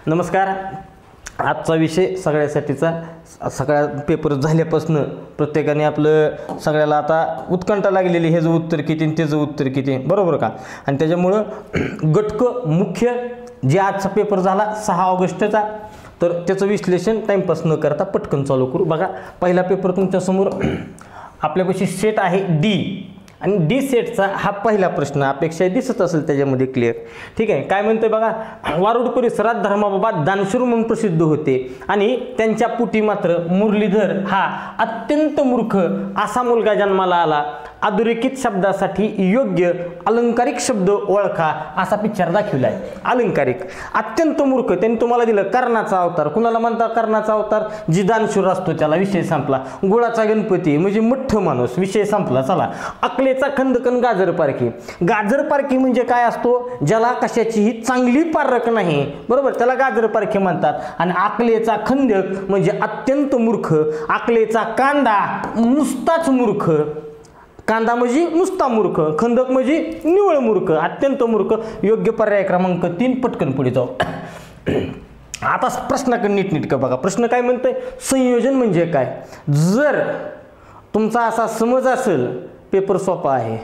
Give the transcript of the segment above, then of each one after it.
नमस्कार. आजचा विषय सगळ्यासाठीचा. सगळ्या पेपर झाल्यापासून प्रत्येकाने आपलं सगळ्याला आता उत्कंठा लागलेली, हे जो उत्तर किती आणि त्याचं उत्तर किती, बरोबर का. आणि त्याच्यामुळं गटकं मुख्य जे आजचा पेपर झाला 6 ऑगस्टचा, तर त्याचं विश्लेषण टाईमपास न करता पटकन चालू करू. बघा, पहिला पेपर तुमच्यासमोर आपल्यापाशी सेट आहे डी, आणि डी सेटचा हा पहिला प्रश्न अपेक्षा दिसत असेल त्याच्यामध्ये क्लिअर. ठीक आहे. काय म्हणतोय बघा, वारुड परिसरात धर्माबाबा दानशूर म्हणून प्रसिद्ध होते आणि त्यांच्या पोटी मात्र मुरलीधर हा अत्यंत मूर्ख असा मुलगा जन्माला आला. अधोरेखित शब्दासाठी योग्य अलंकारिक शब्द ओळखा असा पिक्चर दाखवलाय. अलंकारिक अत्यंत मूर्ख त्यांनी तुम्हाला दिलं. कर्णाचा अवतार कुणाला म्हणतात? कर्णाचा अवतार जी दानशूर असतो त्याला, विषय संपला. गुळाचा गणपती म्हणजे मुठ्ठ माणूस, विषय संपला. चला, अकलेचा खंदकन गाजर पारखी. गाजर पारखी म्हणजे काय असतो? ज्याला कशाचीही चांगली पारख नाही, बरोबर, त्याला गाजर पारखी म्हणतात. आणि अकलेचा खंदक म्हणजे अत्यंत मूर्ख. अकलेचा कांदा नुसताच मूर्ख. कांदा म्हणजे नुसता मूर्ख, खंदक म्हणजे निवळ मूर्ख, अत्यंत मूर्ख. योग्य पर्याय क्रमांक 3. पटकन पुढे जाऊ. आता प्रश्नाकडे नीटनीटकं बघा. प्रश्न काय म्हणतोय? संयोजन म्हणजे काय? जर तुमचा असा समज असेल पेपर सोपा आहे,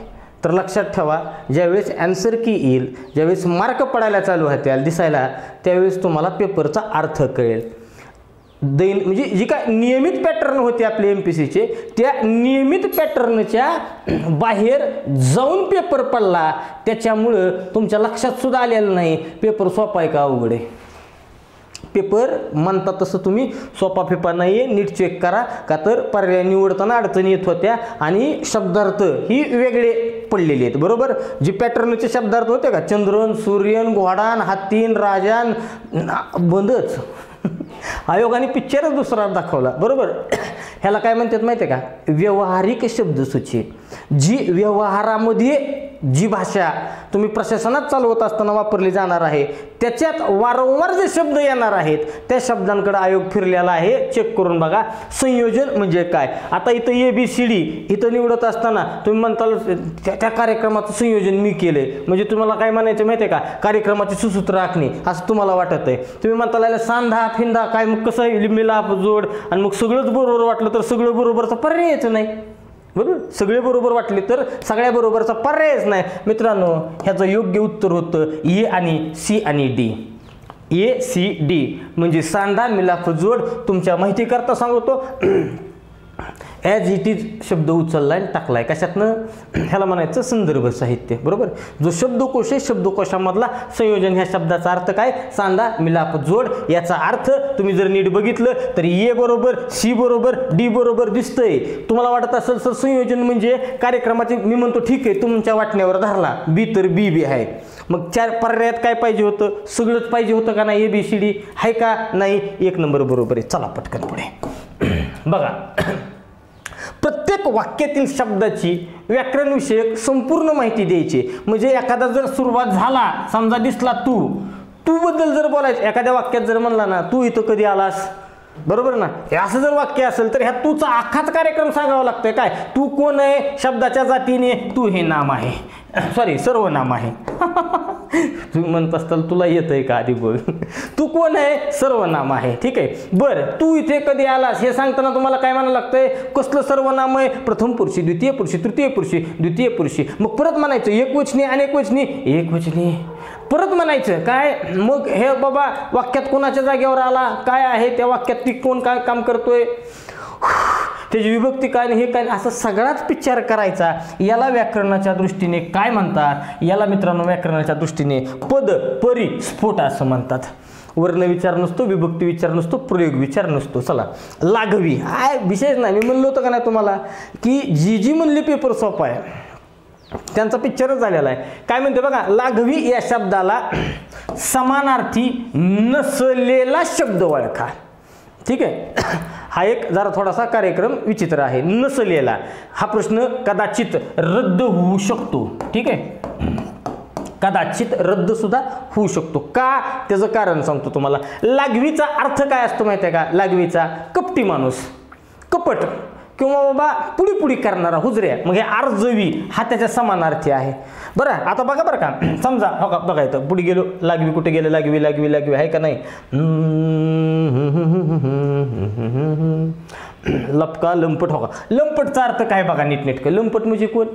तर लक्षात ठेवा, ज्यावेळेस ॲन्सर की येईल, ज्यावेळेस मार्क पडायला चालू होतील दिसायला, त्यावेळेस तुम्हाला पेपरचा अर्थ कळेल. म्हणजे जी काय नियमित पॅटर्न होते आपले MPSCचे, त्या नियमित पॅटर्नच्या बाहेर जाऊन पेपर पडला, त्याच्यामुळं तुमच्या लक्षात सुद्धा आलेलं नाही पेपर सोपा आहे का अवघड आहे. पेपर म्हणतात तसं तुम्ही सोपा फेपा नाही आहे, नीट चेक करा. का तर पर्याय निवडताना अडचणी येत होत्या आणि शब्दार्थ ही वेगळे पडलेले आहेत, बरोबर. जे पॅटर्नचे शब्दार्थ होते का, चंद्रन, सूर्यन, घोडान, हातीन, राजान, बंदच. आयोगाने पिक्चरच दुसरा दाखवला, बरोबर. ह्याला काय म्हणतात माहिती आहे का? व्यवहारिक शब्दसूची. जी व्यवहारामध्ये जी भाषा तुम्ही प्रशासनात चालवत असताना वापरली जाणार आहे, त्याच्यात वारंवार जे शब्द येणार आहेत, त्या शब्दांकडे आयोग फिरलेला आहे. चेक करून बघा. संयोजन म्हणजे काय? आता इथं ABCD इथं निवडत असताना तुम्ही म्हणताल त्या कार्यक्रमाचं संयोजन मी केलंय, म्हणजे तुम्हाला काय म्हणायचं माहिती आहे का? कार्यक्रमाची सुसूत्र आखणी असं तुम्हाला वाटत आहे. तुम्ही म्हणताल सांधा फिंदा काय, मग कसं मिलाप जोड, आणि मग सगळंच बरोबर वाटलं तर सगळं बरोबरचा पर्यायच नाही, बरोबर. सगळे बरोबर वाटले तर सगळ्या बरोबरचा पर्यायच नाही. मित्रांनो, ह्याचं योग्य उत्तर होतं A आणि C आणि D. ACD म्हणजे सांधा मिलाप जोड. तुमच्या माहिती करता सांगतो, ॲज इट इज शब्द उचललाय आणि टाकलाय. कशातनं? ह्याला म्हणायचं संदर्भ साहित्य, बरोबर. जो शब्दकोश आहे, शब्दकोशामधला संयोजन ह्या शब्दाचा अर्थ काय? सांधा मिलाप जोड. याचा अर्थ तुम्ही जर नीट बघितलं तर A बरोबर, C बरोबर, D बरोबर दिसतंय. तुम्हाला वाटत असेल सर संयोजन म्हणजे कार्यक्रमाचे, मी म्हणतो ठीक आहे, तुमच्या वाटण्यावर धरला B तर B आहे. मग 4 पर्यायात काय पाहिजे होतं? सगळंच पाहिजे होतं का नाही? ABCD आहे का नाही? 1 नंबर बरोबर आहे. चला पटकन पुढे बघा. प्रत्येक वाक्यातील शब्दाची व्याकरणविषयक संपूर्ण माहिती द्यायची. म्हणजे एखादा जर सुरुवात झाला, समजा दिसला तू बद्दल जर बोलायचं, एखाद्या वाक्यात जर म्हणला ना, तू इथं कधी आलास, बरोबर ना, हे असं जर वाक्य असेल तर ह्या तूचा अख्खाच कार्यक्रम सांगावा लागतोय. काय? तू कोण आहे? शब्दाच्या जातीने तू हे नाम आहे, सॉरी सर्वनाम आहे. तुम्ही म्हणत असताल तुला येतंय का? आधी बोल. तू कोण आहे? सर्वनाम आहे. ठीक आहे. बरं, तू इथे कधी आलास हे सांगताना तुम्हाला काय म्हणायला लागतंय? कसलं सर्वनाम आहे? प्रथम पुरुषी, द्वितीय पुरुषी, तृतीय पुरुषी, द्वितीय पुरुषी. मग परत म्हणायचं एकवचनी, अनेकवचनी, एकवचनी. परत म्हणायचं काय? मग हे बाबा वाक्यात कोणाच्या जागेवर आला, काय आहे त्या वाक्यात, ती कोण काय काम करतोय, त्याची विभक्ती काय, हे काय, असं सगळाच विचार करायचा. याला व्याकरणाच्या दृष्टीने काय म्हणतात? याला मित्रांनो व्याकरणाच्या दृष्टीने पद परिस्फोट असं म्हणतात. वर्ण विचार नसतो, विभक्ती विचार नसतो, प्रयोग विचार नसतो. चला, लाघवी काय विशेष नाही. मी म्हणलो होतं का नाही तुम्हाला की जी म्हणली पेपर सोपा आहे त्यांचा पिक्चरच झालेला आहे. काय म्हणते बघा, लाघवी या शब्दाला समानार्थी नसलेला शब्द ओळखा. ठीक आहे. हा एक जरा थोडासा कार्यक्रम विचित्र आहे. नसलेला हा प्रश्न कदाचित रद्द होऊ शकतो. ठीक आहे. कदाचित रद्द सुद्धा होऊ शकतो. का? त्याचं कारण सांगतो तुम्हाला. लाघवीचा अर्थ काय असतो माहिती आहे का? लाघवीचा कपटी माणूस, कपट, किंवा बाबा पुढी पुढी करणारा हुजऱ्या, मग हे अर्जवी हा त्याच्या समानार्थी आहे. बरं आता बघा बरं का, समजा हो का बघा इथं पुढे गेलो, लागवी कुठे गेलं, लागवी लागवी लागवी आहे का नाही, लपका लंपट. हो का लंपटचा अर्थ काय बघा नीटनेटकं, लंपट म्हणजे कोण,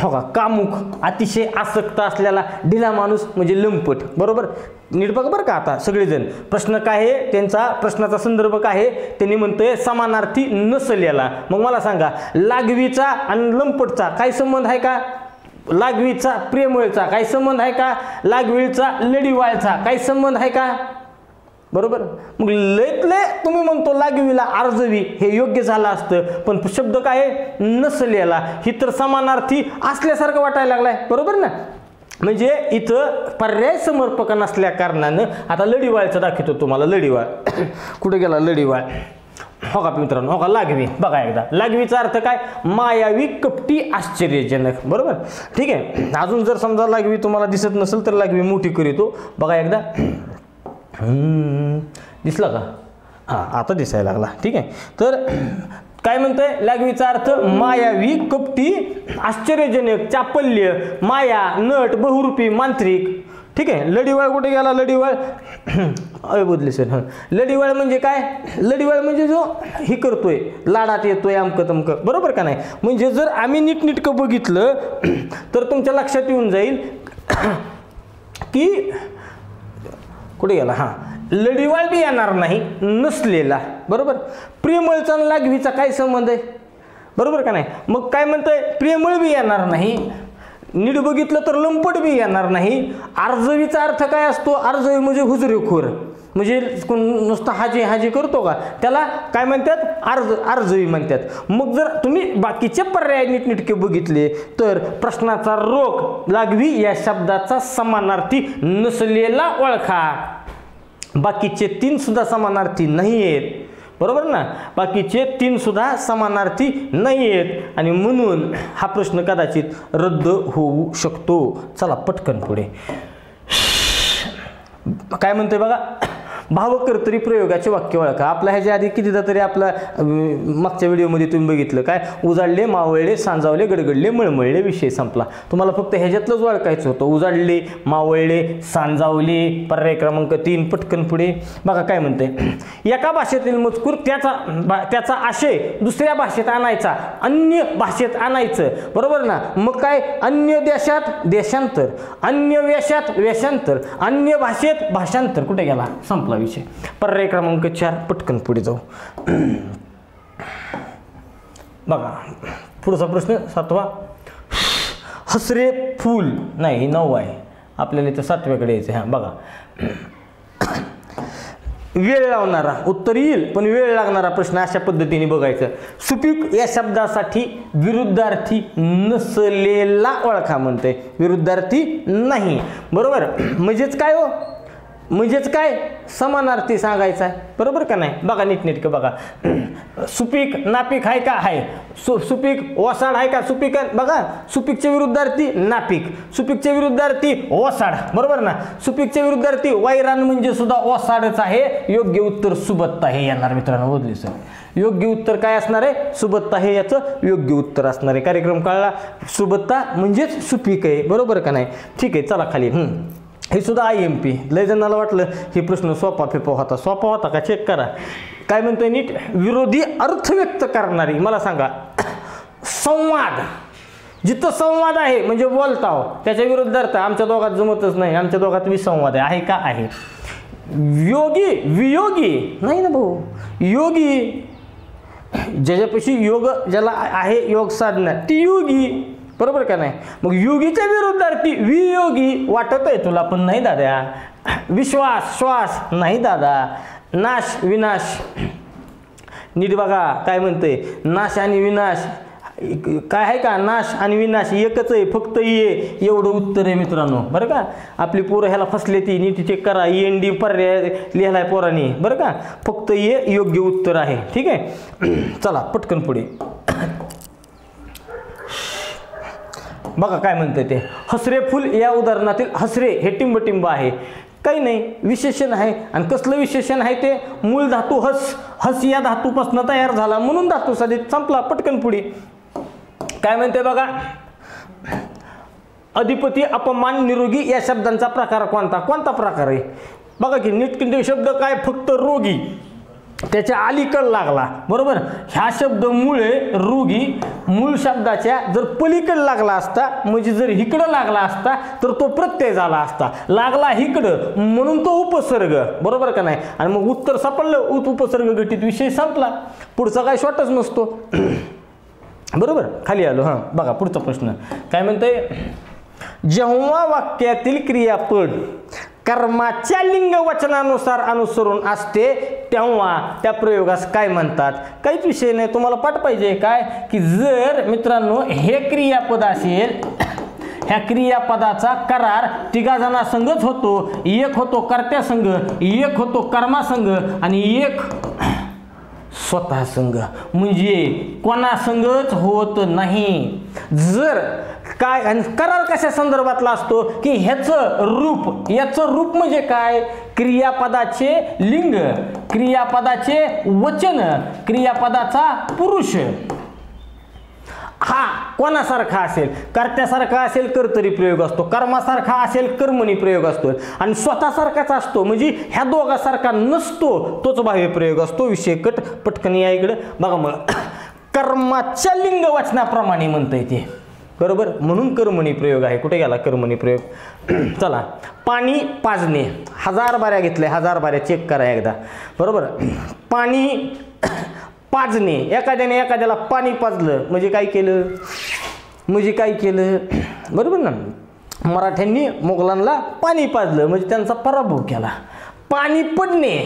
हो का कामुक, अतिशय आसक्त असलेला ढिला माणूस म्हणजे लंपट. बरोबर नीट बघा बरं का. आता सगळेजण प्रश्न काय आहे त्यांचा, प्रश्नाचा संदर्भ काय आहे, त्यांनी म्हणतोय समानार्थी नसलेला. मग मला सांगा लागवीचा आणि लंपटचा काही संबंध आहे का, लागवीचा प्रेमळचा काही संबंध आहे का, लागवीचा लढीवाळचा काही संबंध आहे का. बरोबर मग लयतले तुम्ही म्हणतो लागवीला अर्जवी हे योग्य झालं असतं, पण शब्द काय आहे नसलेला, ही तर समानार्थी असल्यासारखं वाटायला लागलाय. बरोबर ना, म्हणजे इथं पर्याय समर्पक नसल्या कारणानं आता लढीवाळचं दाखवतो तुम्हाला. लढीवाळ कुठे गेला लढीवाळ, हो का मित्रांनो, हो का लागवी बघा एकदा. लागवीचा अर्थ काय, मायावी कपटी आश्चर्यजनक. बरोबर ठीक आहे. अजून जर समजा लागवी तुम्हाला दिसत नसेल तर लागवी मोठी करीतो बघा एकदा. दिसला का, हां आता दिसायला लागला. ठीक आहे. तर काय म्हणतोय लागवीचा अर्थ मायावी कपटी आश्चर्यजनक चापल्य माया नट बहुरूपी मांत्रिक. ठीक आहे. लढीवाळ कुठे गेला, लढीवाळ अय बोधले सर. हां लढीवाळ म्हणजे काय, लढीवाळ म्हणजे जो हे करतोय लाडात येतोय अमकं तमकं. बरोबर का नाही, म्हणजे जर आम्ही नीटनीटकं बघितलं तर तुमच्या लक्षात येऊन जाईल की कुठे गेला, हां लढीवाळ बी येणार नाही नसलेला. बरोबर प्रेमळचा आणि लागवीचा काय संबंध आहे, बरोबर का नाही. मग काय म्हणतंय प्रेमळ बी येणार नाही, नीट बघितलं तर लंपट बी येणार नाही. अर्जवीचा अर्थ काय असतो, अर्जवी म्हणजे हुजरेखोर, म्हणजे नुसतं हाजी हाजी करतो का त्याला काय म्हणतात अर्जवी म्हणतात. मग जर तुम्ही बाकीचे पर्याय नीटनेटके बघितले तर प्रश्नाचा रोख लागवी या शब्दाचा समानार्थी नसलेला ओळखा. बाकीचे 3 सुद्धा समानार्थी नाही आहेत. बरोबर ना, बाकीचे 3 सुद्धा समानार्थी नाही आहेत आणि म्हणून हा प्रश्न कदाचित रद्द होऊ शकतो. चला पटकन पुढे. काय म्हणतोय बघा, भावकर्तरी प्रयोगाचे वाक्य ओळखा. आपला ह्याच्या आधी कितीदा तरी आपला मागच्या व्हिडिओमध्ये तुम्ही बघितलं काय, उजाडले मावळले सांजावले गडगडले मळमळले, विषय संपला. तुम्हाला फक्त ह्याच्यातलंच ओळखायचं होतं, उजाडले मावळले सांजावले. पर्याय क्रमांक 3 पटकन पुढे बघा काय म्हणते, एका भाषेतील मजकूर त्याचा आशय दुसऱ्या भाषेत आणायचा, अन्य भाषेत आणायचं. बरोबर ना, मग काय अन्य देशात देशांतर, अन्य वेशात वेशांतर, अन्य भाषेत भाषांतर. कुठे गेला, संपला विषय. पर्याय क्रमांक 4 पटकन पुढे जाऊ. बघा पुढचा प्रश्न 7वा, हसरे फूल नाही 9 आहे आपल्याला, इथं 7व्याकडे यायचं. हां बघा, वेळ लावणारा उत्तर येईल पण वेळ लागणारा प्रश्न अशा पद्धतीने बघायचं. सुपीक या शब्दासाठी विरुद्धार्थी नसलेला ओळखा म्हणते, विरुद्धार्थी नाही. बरोबर म्हणजेच काय हो, म्हणजेच काय समानार्थी सांगायचा आहे. बरोबर का नाही, बघा नीटनेटकं बघा. सुपीक नापीक आहे का, आहे. सुपीक ओसाड आहे का, सुपीक बघा. सुपीकचे विरुद्धार्थी नापीक, सुपीकचे विरुद्धार्थी ओसाड. बरोबर ना, सुपीकचे विरुद्धार्थी वैरान म्हणजे सुद्धा ओसाडच आहे. योग्य उत्तर सुबत्ता हे येणार मित्रांनो. बोलले सर, योग्य उत्तर काय असणार आहे, सुबत्ता हे याचं योग्य उत्तर असणार आहे. कार्यक्रम कळला, सुबत्ता म्हणजेच सुपीक आहे. बरोबर का नाही. ठीक आहे, चला खाली. हे सुद्धा IMP. लय जणाला वाटलं हे प्रश्न सोपा फेपा होता, सोपा होता का चेक करा. काय म्हणतोय नीट, विरोधी अर्थ व्यक्त करणारी. मला सांगा, संवाद जिथं संवाद आहे म्हणजे बोलताव त्याच्या विरुद्धार्थ आमच्या दोघात जमतच नाही, आमच्या दोघात विसंवाद आहे का, आहे. योगी वियोगी नाही ना भाऊ, योगी ज्याच्यापाशी योग ज्याला आहे योग साधना ती योगी. बरोबर का नाही. मग योगीच्या विरुद्धार्थी वियोगी. वाटत आहे तुला पण नाही दादा. विश्वास श्वास नाही दादा. नाश विनाश. नीट बघा काय म्हणतंय, नाश आणि विनाश काय आहे का, नाश आणि विनाश एकच आहे, फक्त ये एवढं उत्तर आहे मित्रांनो. बरं का, आपली पोरं ह्याला फसले ती नीट चेक करा. END पर्याय लिहिलाय पोरांनी. बरं का, फक्त ये योग्य उत्तर आहे. ठीक आहे, चला पटकन पुढे बघा काय म्हणते ते. हसरे फुल या उदाहरणातील हसरे हे टिंबटिंब आहे. काही नाही, विशेषण आहे. आणि कसलं विशेषण आहे ते? मूळ धातू हस, हस या धातूपासून तयार झाला म्हणून धातू साधित. संपला, पटकन पुढे. काय म्हणते बघा, अधिपती, अपमान, निरोगी या शब्दांचा प्रकार कोणता? कोणता प्रकार आहे बघा की. नीटकिंड शब्द काय? फक्त रोगी, त्याच्या अलीकड लागला, बरोबर. ह्या शब्द मुळे रोगी मूळ शब्दाच्या जर पलीकडे लागला असता, म्हणजे जर इकडं लागला असता तर तो प्रत्यय झाला असता. लागला इकडं म्हणून तो उपसर्ग, बरोबर का नाही. आणि मग उत्तर सापडलं, उपसर्ग घटित, विषय संपला. पुढचा काय शॉर्टच नसतो, बरोबर. खाली आलो. हां बघा पुढचा प्रश्न काय म्हणतंय, जेव्हा वाक्यातील क्रियापद कर्माच्या लिंग वचनानुसार अनुसरून असते तेव्हा त्या प्रयोगास काय म्हणतात? काहीच विषय नाही, तुम्हाला पाठ पाहिजे काय की जर मित्रांनो हे क्रियापद असेल, ह्या क्रियापदाचा करार तिघा जणांसंगच होतो. एक होतो कर्त्या संघ, एक होतो कर्मासंघ आणि एक स्वतः संघ, म्हणजे कोणासंगच होत नाही. जर काय करार कशा संदर्भातला असतो की ह्याचं रूप, याचं रूप म्हणजे काय? क्रियापदाचे लिंग, क्रियापदाचे वचन, क्रियापदाचा पुरुष. हा कोणासारखा असेल? कर्त्यासारखा असेल कर्तरी प्रयोग असतो, कर्मासारखा असेल कर्मणी प्रयोग असतो, आणि स्वतःसारखाच असतो म्हणजे ह्या दोघासारखा नसतो तोच बाह्य प्रयोग असतो. विषय कट. पटकन या इकडे बघा. मग कर्माच्या लिंग वचनाप्रमाणे म्हणता येते, बरोबर. म्हणून कर्मणी प्रयोग आहे. कुठे गेला कर्मणी प्रयोग? चला, पाणी पाजणे 1000 बाऱ्या घेतल्या, 1000 बाऱ्या चेक करा एकदा, बरोबर. पाणी पाजणे, एखाद्याने एखाद्याला पाणी पाजलं म्हणजे काय केलं? म्हणजे काय केलं, बरोबर ना. मराठ्यांनी मोगलांना पाणी पाजलं म्हणजे त्यांचा पराभव केला. पाणी पडणे,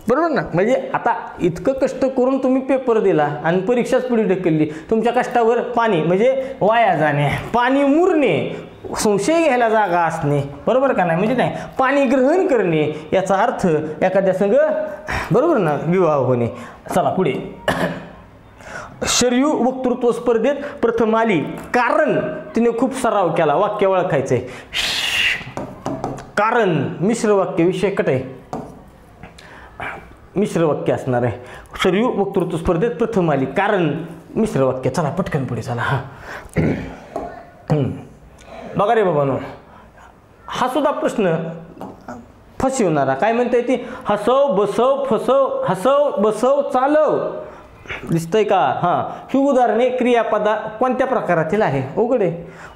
बरोबर ना. म्हणजे आता इतकं कष्ट करून तुम्ही पेपर दिला आणि परीक्षाच पुढे ढकलली, तुमच्या कष्टावर पाणी म्हणजे वाया जाणे. पाणी मुरणे, संशय घ्यायला जागा असणे, बरोबर का नाही. म्हणजे नाही, पाणी ग्रहण करणे याचा अर्थ एखाद्या संग, बरोबर ना, विवाह होणे. चला पुढे. शरयू वक्तृत्व स्पर्धेत प्रथम आली कारण तिने खूप सराव केला. वाक्य ओळखायचंय. कारण मिश्र वाक्य, विषय कट आहे, मिश्र वाक्य असणार आहे. शरयू वक्तृत्व स्पर्धेत प्रथम आली कारण मिश्र वाक्य. चला पटकन पुढे चला. हा बघा रे बाबांनो, हा सुद्धा प्रश्न फसवणारा. काय म्हणता येते? हसव बसव फसव, हसव बसव चालव. दिसतंय का? हां, ही उदाहरणे क्रियापदा कोणत्या प्रकारातील आहे? उघडे.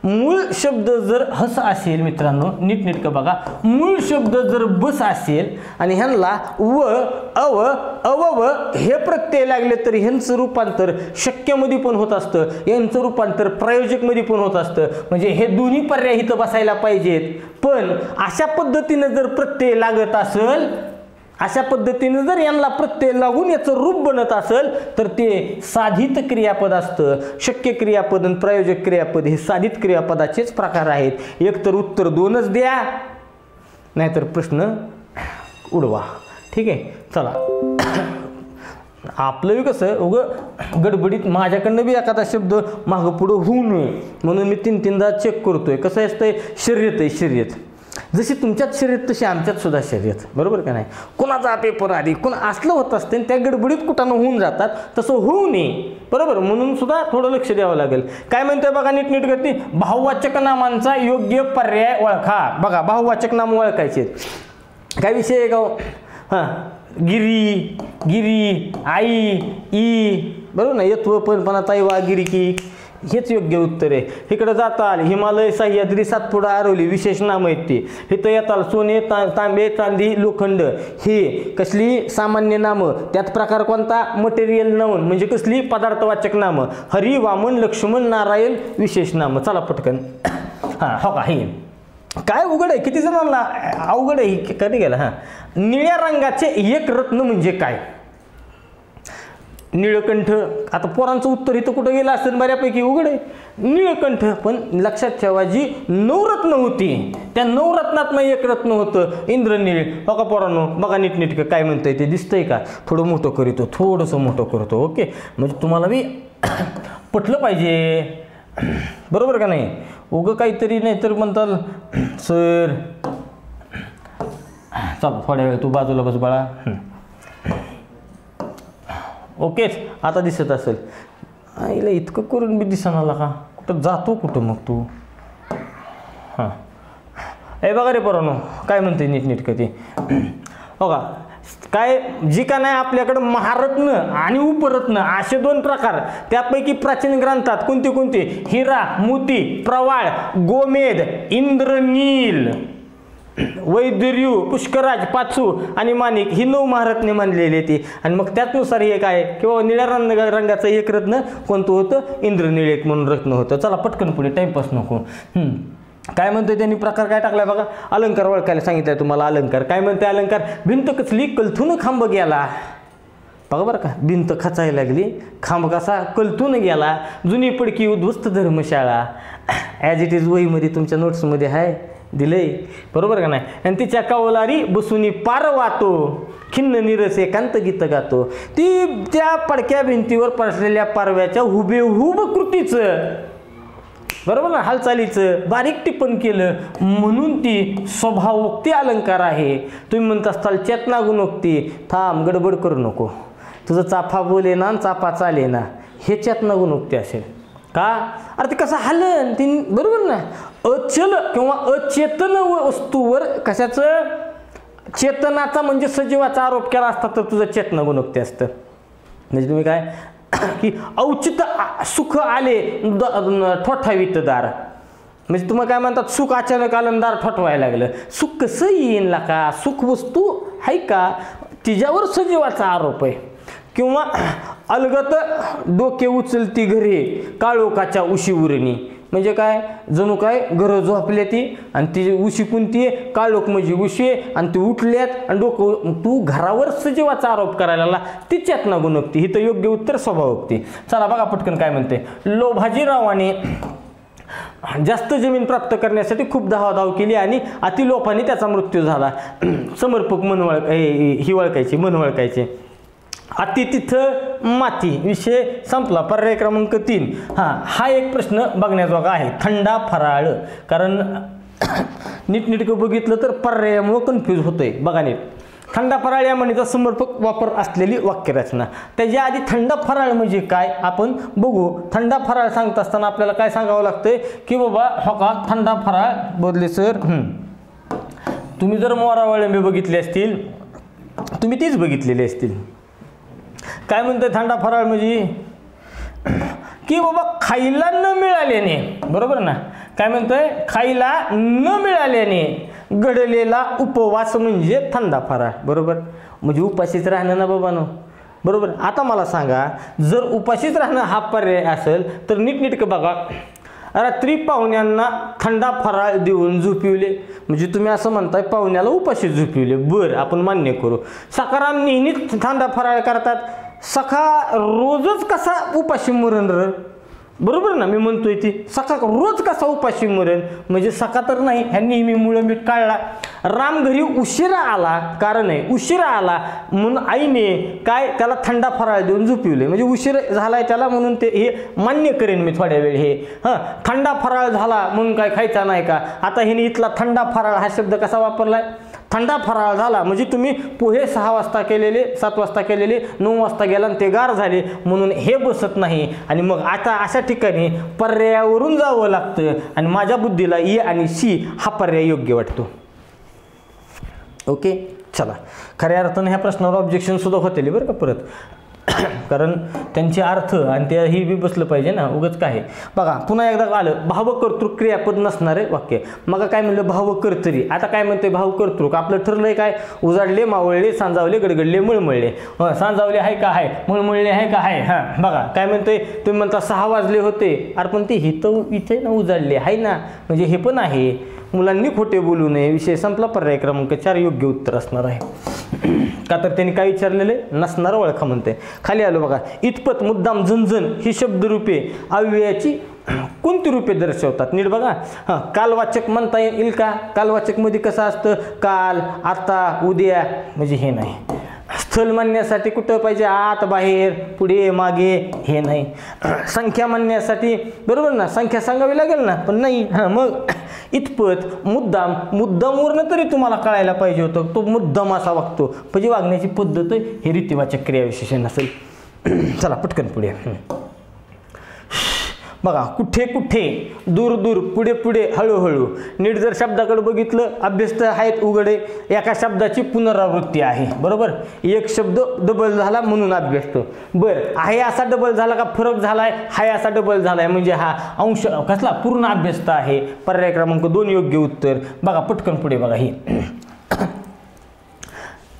मूळ शब्द जर हस असेल मित्रांनो, नीटनेटकं बघा. मूळ शब्द जर बस असेल आणि ह्यांना व अव अवव हे प्रत्यय लागले तर ह्यांचं रूपांतर शक्यमध्ये पण होत असतं, यांचं रूपांतर प्रायोजकमध्ये पण होत असतं. म्हणजे हे दोन्ही पर्याय इथं बसायला पाहिजेत. पण अशा पद्धतीनं जर प्रत्यय लागत असेल, अशा पद्धतीने जर यांना प्रत्यय लागून याचं रूप बनत असेल तर ते साधित क्रियापद असतं. शक्य क्रियापद आणि प्रायोजक क्रियापद हे साधित क्रियापदाचेच प्रकार आहेत. एक तर उत्तर 2च द्या, नाहीतर प्रश्न उडवा. ठीक आहे. चला, आपलं कसं उगं गडबडीत माझ्याकडनं बी एखादा शब्द मागं पुढं होऊ नये म्हणून मी 3-3दा चेक करतोय. कसं असतंय, शर्यत आहे शर्यत. जशी तुमच्यात शर्यत तशी आमच्यात सुद्धा शर्यत, बरोबर का नाही. कोणाचा पेपर आधी कोण असलं होत असते त्या गडबडीत कुठानं होऊन जातात, तसं होऊ नये, बरोबर. म्हणून सुद्धा थोडं लक्ष द्यावं लागेल. काय म्हणतोय बघा नीट गती. बहुवाचक नामांचा योग्य पर्याय ओळखा. बघा, बहुवाचक नाम ओळखायचे. काय विषय आहे का? हां, गिरी, गिरी, आई, ई, बरोबर ना. यत्व पण ताई वा गिरी की, हेच योग्य उत्तर आहे. इकडे जाताल हिमालय, सह्याद्री, सातपुडा, आरवली विशेष नाम आहेत ते. इथं येताल सोने, तांबे, चांदी, लोखंड हे कसली सामान्य नामं. त्यात प्रकार कोणता? मटेरियल नाउन म्हणजे कसली पदार्थवाचक नामं. हरी, वामन, लक्ष्मण, नारायण विशेष नामं. चला पटकन. हां हो का, हे काय उघड आहे, किती जणांना अवघड आहे कधी गेला. हां, निळ्या रंगाचे एक रत्न म्हणजे काय? निळकंठ. आता पोरांचं उत्तर इथं कुठं गेलं असेल बऱ्यापैकी. उघड आहे निळकंठ. पण लक्षात ठेवा, जी 9 रत्न होती त्या 9 रत्नातनं एक रत्न होतं इंद्रनीळ. बघा पोरांनो, बघा नीटनेटकं काय म्हणतंय ते. दिसतंय का? थोडं मोठं करतो, थोडंसं मोठं करतो. ओके, म्हणजे तुम्हाला बी पटलं पाहिजे, बरोबर का नाही. उगं काहीतरी नाही तर म्हणताल सर चल थोड्या वेळ तू बाजूला बस बाळा. ओकेच आता दिसत असेल. आईला इतकं करून बी दिसणार का, कुठं जातो कुठं मग तू. हां ए बघा रे पोरांनो काय म्हणते नीटनेटकं ते. बघा काय जी का नाही आपल्याकडं महारत्न आणि उपरत्न असे 2 प्रकार. त्यापैकी प्राचीन ग्रंथात कोणते कोणते, हिरा, मोती, प्रवाळ, गोमेद, इंद्रनील, वैदुर्यू, पुष्कराज, पाचू आणि माणिक ही 9 महारत्ने मानलेली ती. आणि मग त्याचनुसार एक आहे किंवा निळ्या रंगाचं एक रत्न कोणतं होतं, इंद्रनीळ एक म्हणून रत्न होतं. चला पटकन पुढे टाइमपास नको. काय म्हणतोय त्यांनी प्रकार काय टाकलाय बघा. अलंकार ओळखायला सांगितलंय तुम्हाला. अलंकार काय म्हणते, अलंकार भिंत कचली कलथून खांब गेला. बघा बरं का, भिंत खचायला लागली, खांब कसा कलथून गेला, जुनी पडकी उद्ध्वस्त धर्मशाळा. ॲज इट इज वहीमध्ये तुमच्या नोट्समध्ये आहे दिलंय बरोबर का नाही. आणि तिच्या कवलारी बसूनी पार वातो, खिन्न निरस एकांत गीत गातो. ती त्या पडक्या भिंतीवर पडलेल्या पारव्याच्या हुबेहूब कृतीचं बरोबर ना, हालचालीचं बारीक टिप्पण केलं म्हणून ती स्वभावोक्ती अलंकार आहे. तुम्ही म्हणत असताल चेतना गुणोक्ती. थांब गडबड करू नको, तुझं चाफा बोले ना चाफा चाले ना हे चेतना गुणोक्ती असेल का. अरे ते कसं हलन ती बरोबर ना. अचल किंवा अचेतन वस्तूवर कशाचं, चेतनाचा म्हणजे सजीवाचा आरोप केला असता तर तुझं चेतना गुणोक्ती असतं. म्हणजे तुम्ही काय की औचित सुख आले ठोठावीत दार. म्हणजे तुम्हाला काय म्हणतात, सुख अचानक आलं दार ठोठवायला लागलं. सुख कसं येईन ला का, सुख वस्तू आहे का, तिच्यावर सजीवाचा आरोप आहे. किंवा अलगत डोके उचलती घरे काळोखाच्या उशी उरणी. म्हणजे काय, जणू काय घरं झोपल्या ती आणि ती उशी कोणती आहे, काळोख म्हणजे उशी आहे आणि ती उठल्यात आणि डोकं, तू घरावर सजीवाचा आरोप करायला लागला, ती चेतना गुणोक्ती. ही तर योग्य उत्तर स्वभावोक्ती. चला बघा पटकन काय म्हणते. लोभाजीरावाने जास्त जमीन प्राप्त करण्यासाठी खूप धावाधाव केली आणि अतिलोपाने त्याचा मृत्यू झाला. समर्पक ही वळखायची, मन वळखायचे. अति तिथं माती. विषय संपला. पर्याय क्रमांक 3. हा एक प्रश्न बघण्याजोगा आहे. थंडा फराळ. कारण नीटनेटकं बघितलं तर पर्यायामुळं कन्फ्यूज होतंय. बघा नीट. थंडा फराळ या म्हणीचा समर्पक वापर असलेली वाक्यरचना. त्याच्या आधी थंडा फराळ म्हणजे काय आपण बघू. थंडा फराळ सांगत असताना आपल्याला काय सांगावं लागतंय की बाबा हो का थंडा फराळ बोलले सर. तुम्ही जर मोरावळंबे बघितले असतील, तुम्ही तीच बघितलेली असतील. काय म्हणते थंडा फराळ म्हणजे की बाबा खायला न मिळाल्याने, बरोबर ना. काय म्हणतोय, खायला न मिळाल्याने घडलेला उपवास म्हणजे थंडा फराळ. बरोबर, म्हणजे उपाशीच राहणं ना बाबानो. बरोबर. आता मला सांगा, जर उपाशीच राहणं हा पर्याय असेल तर नीटनेटकं बघा. रात्री पाहुण्यांना थंडा फराळ देऊन झोपिवले. म्हणजे तुम्ही असं म्हणताय पाहुण्याला उपाशी झोपिवले. बरं, आपण मान्य करू. सकाराम नेहमीच थंडा फराळ करतात. सखा रोजच कसा उपाशी मरण र, बरोबर ना. मी म्हणतोय ती सखा रोज कसा उपाशी मरण, म्हणजे सखा तर नाही, ह्या नेहमीमुळे मी टाळला. राम घरी उशिरा आला, कारण आहे उशिरा आला म्हणून आईने काय त्याला थंडा फराळ देऊन झोपिवले. म्हणजे उशीर झालाय त्याला म्हणून ते हे मान्य करेन मी थोड्या वेळ. हे थंडा फराळ झाला म्हणून काय खायचा नाही का. आता हिने इथला थंडा फराळ हा शब्द कसा वापरलाय. थंडा फराळ झाला म्हणजे तुम्ही पोहे 6 वाजता केलेले, 7 वाजता केलेले, 9 वाजता गेला आणि ते गार झाले म्हणून हे बसत नाही. आणि मग आता अशा ठिकाणी पर्यायावरून जावं लागतं आणि माझ्या बुद्धीला ए आणि सी हा पर्याय योग्य वाटतो. ओके, चला. खऱ्या अर्थानं ह्या प्रश्नावर ऑब्जेक्शन सुद्धा होते बरं का परत. कारण त्यांचे अर्थ आणि ते ही बी बसलं पाहिजे ना, उगाच काय. बघा पुन्हा एकदा आलं भावकर्तृक क्रियापद नसणारे वाक्य. मग काय म्हणलं भावकर्तरी. आता काय म्हणते भावकर्तृक. आपलं ठरलंय काय, उजाडले, मावळले, सांजावले, गडगडले, मळमळले. सांजावले आहे का आहे, मळमळले आहे का आहे. बघा काय म्हणतोय, तुम्ही म्हणता 6 वाजले होते. अरे पण ते इथे ना उजाडले आहे ना, म्हणजे हे पण आहे. मुलांनी खोटे बोलू नये. विषय संपला. पर्याय क्रमांक 4 योग्य उत्तर असणार आहे. का तर त्यांनी काय विचारलेले, नसणार ओळखा म्हणते. खाली आलो बघा. इतपत, मुद्दाम, झणझण ही शब्दरूपे अव्ययाची कोणती रूपे दर्शवतात. नीट बघा. कालवाचक म्हणता येईल का. कालवाचक मध्ये कसं असतं, काल, आता, उद्या, म्हणजे हे नाही. स्थल म्हणण्यासाठी कुठं पाहिजे, आत बाहेर पुढे मागे हे नाही. संख्या म्हणण्यासाठी बरोबर ना, संख्या सांगावी लागेल ना, पण नाही. हां मग इतपत मुद्दामवरनं तरी तुम्हाला कळायला पाहिजे होतं, तो मुद्दाम असा वागतो म्हणजे वागण्याची पद्धत हे रीतिवाचक क्रियाविशेषण असेल. चला पटकन पुढे. बघा कुठे कुठे, दूर दूर, पुढे पुढे, हळूहळू. नीट जर शब्दाकडे बघितलं, अभ्यास तर आहेत उघडे. एका शब्दाची पुनरावृत्ती आहे बरोबर. एक शब्द डबल झाला म्हणून अभ्यासतो. बरं आहे असा डबल झाला का, फरक झालाय, हाय असा डबल झालाय म्हणजे हा अंश कसला पूर्ण अभ्यासता आहे. पर्याय क्रमांक 2 योग्य उत्तर. बघा पटकन पुढे बघा. ही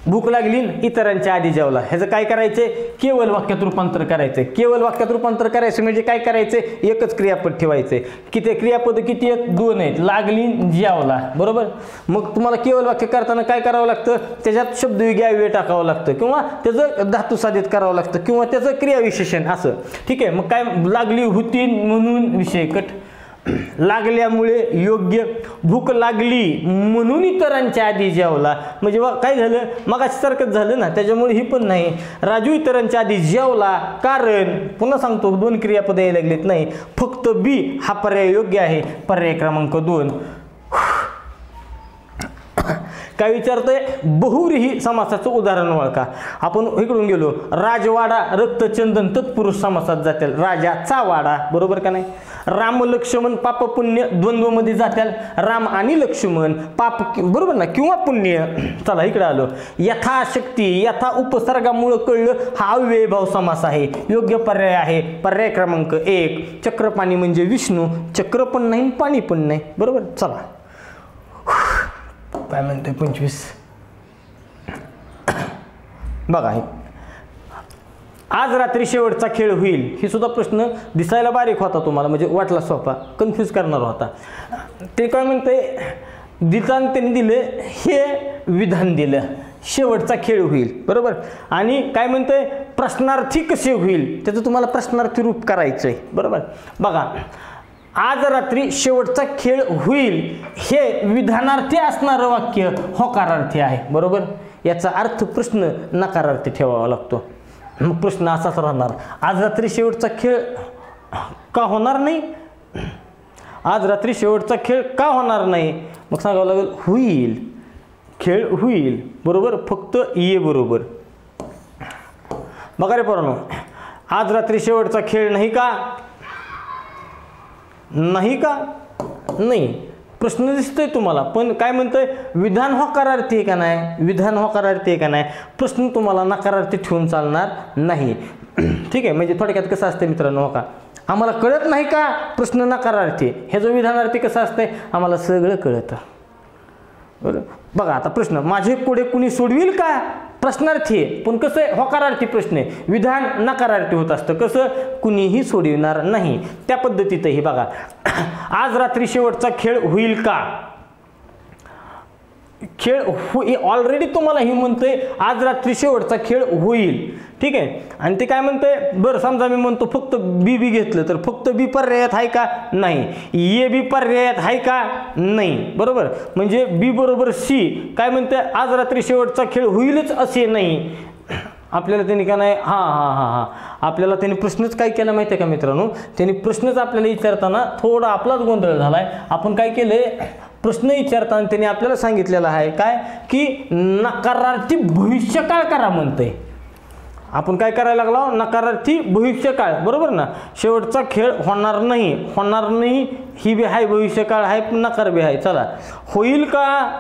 भूक लागली इतरांच्या आधी जेवला, ह्याचं काय करायचंय, केवळ वाक्यात रूपांतर करायचंय. केवळ वाक्यात रूपांतर करायचं म्हणजे काय करायचंय, एकच क्रियापद ठेवायचंय. किती क्रियापद किती आहेत, 2 आहेत. लागली जेवला बरोबर. मग तुम्हाला केवळ वाक्य करताना काय करावं लागतं, त्याच्यात शब्दविगी अव्यय टाकावं लागतं किंवा त्याचं धातू साधित करावं लागतं किंवा त्याचं क्रियाविशेषण असं. ठीक आहे. मग काय, लागली होती म्हणून विषय कट, लागल्यामुळे योग्य, भूक लागली म्हणून इतरांच्या आधी जेवला म्हणजे काय झालं, मगाशी सारखंच झालं ना, त्याच्यामुळे ही पण नाही. राजू इतरांच्या आधी जेवला कारण, पुन्हा सांगतो 2 क्रियापद यायला लागलेत, नाही फक्त बी हा पर्याय योग्य आहे. पर्याय क्रमांक 2. काय विचारतोय, बहुव्रीही समासाचं उदाहरण ओळखा. आपण इकडून गेलो, राजवाडा रक्तचंदन तत्पुरुष समासात जातील, राजाचा वाडा बरोबर का नाही. राम लक्ष्मण पाप पुण्य द्वंद्वमध्ये जातील, राम आणि लक्ष्मण पाप बरोबर ना किंवा पुण्य. चला इकडे आलो, यथाशक्ती यथा उपसर्गामुळे कळलं हा अव्ययभाव समास आहे. योग्य पर्याय आहे पर्याय क्रमांक 1. चक्रपाणी म्हणजे विष्णू, चक्र पण नाही पाणी पण नाही बरोबर. चला काय म्हणतोय 25. बघा हे आज रात्री शेवटचा खेळ होईल, ही सुद्धा प्रश्न दिसायला बारीक होता तुम्हाला म्हणजे वाटला सोपा, कन्फ्यूज करणार होता. ते काय म्हणतंय, दितान त्यांनी दिलं हे विधान दिलं, शेवटचा खेळ होईल बरोबर. आणि काय म्हणतंय, प्रश्नार्थी कसे होईल, त्याचं तुम्हाला प्रश्नार्थी रूप करायचंय बरोबर. बघा आज रात्री शेवटचा खेळ होईल हे विधानार्थी असणारं वाक्य होकारार्थी आहे बरोबर. याचा अर्थ प्रश्न नकारार्थी ठेवावा लागतो. मग प्रश्न असाच राहणार, आज रात्री शेवटचा खेळ का होणार नाही, आज रात्री शेवटचा खेळ का होणार नाही. मग सांगावं लागेल होईल, खेळ होईल बरोबर, फक्त ये बरोबर. बघा रे पोरांनो, आज रात्री शेवटचा खेळ नाही का, नाही का, नाही. प्रश्न दिसतोय तुम्हाला, पण काय म्हणतोय, विधान होकारार्थी आहे का नाही, विधान होकारार्थी आहे का नाही. प्रश्न तुम्हाला नकारार्थी ठेवून चालणार नाही. ठीक आहे. म्हणजे थोडक्यात कसं असतं मित्रांनो, हो का आम्हाला कळत नाही का, प्रश्न नकारार्थी. हे जो विधानार्थी कसं असतंय, आम्हाला सगळं कळतं बरं. बघा आता प्रश्न, माझे कोडे कुणी सोडविल का, प्रश्नार्थी आहे पण कसं आहे, होकारार्थी प्रश्न आहे. विधान नकारार्थी होत असतं, कसं, कुणीही सोडविणार नाही. त्या पद्धतीतही बघा, आज रात्री शेवटचा खेळ होईल का, खेळ ऑलरेडी तुम्हाला ही म्हणतंय आज रात्री शेवटचा खेळ होईल. ठीक आहे. आणि ते काय म्हणतंय, बरं समजा मी म्हणतो फक्त बी बी घेतलं तर फक्त बी पर्यायात आहे का, नाही. ए बी पर्यायात आहे का, नाही बरोबर. म्हणजे बी बरोबर सी काय म्हणतंय, आज रात्री शेवटचा खेळ होईलच असे नाही. आपल्याला त्यांनी का नाही, हां आपल्याला त्यांनी प्रश्नच काय केला माहिती आहे का मित्रांनो, त्यांनी प्रश्नच आपल्याला विचारताना थोडा आपलाच गोंधळ झाला आहे. आपण काय केलं, प्रश्न विचारताना त्यांनी आपल्याला सांगितलेलं आहे काय, की नकारार्थी भविष्यकाळ करा म्हणतंय. आपण काय करायला लागलो, नकारार्थी भविष्यकाळ बरोबर ना. शेवटचा खेळ होणार नाही, होणार नाही ही बी आहे, भविष्यकाळ आहे पण नकार बी आहे. चला होईल का,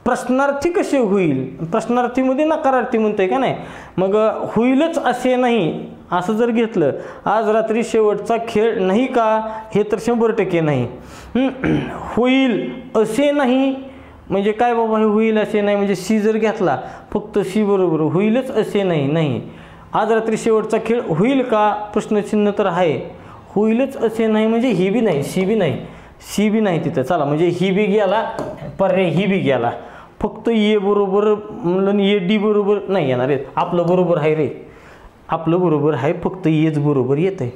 प्रश्नार्थी कसे होईल, प्रश्नार्थीमध्ये नकारार्थी म्हणतोय का नाही. मग होईलच असे नाही असं जर घेतलं, आज रात्री शेवटचा खेळ नाही का, हे तर 100% नाही. होईल असे नाही म्हणजे काय बाबा, हे होईल असे नाही म्हणजे सी जर घेतला फक्त सी बरोबर, होईलच असे नाही, नाही. आज रात्री शेवटचा खेळ होईल का, प्रश्नचिन्ह तर आहे, होईलच असे नाही म्हणजे ही बी नाही, सी बी नाही, सी बी नाही तिथं. चला म्हणजे ही बी गेला, पर्याय ही बी गेला. फक्त ए बरोबर म्हणलं, ए डी बरोबर नाही येणार रे, आपलं बरोबर आहे रे, आपलं बरोबर आहे, फक्त एच बरोबर येत आहे.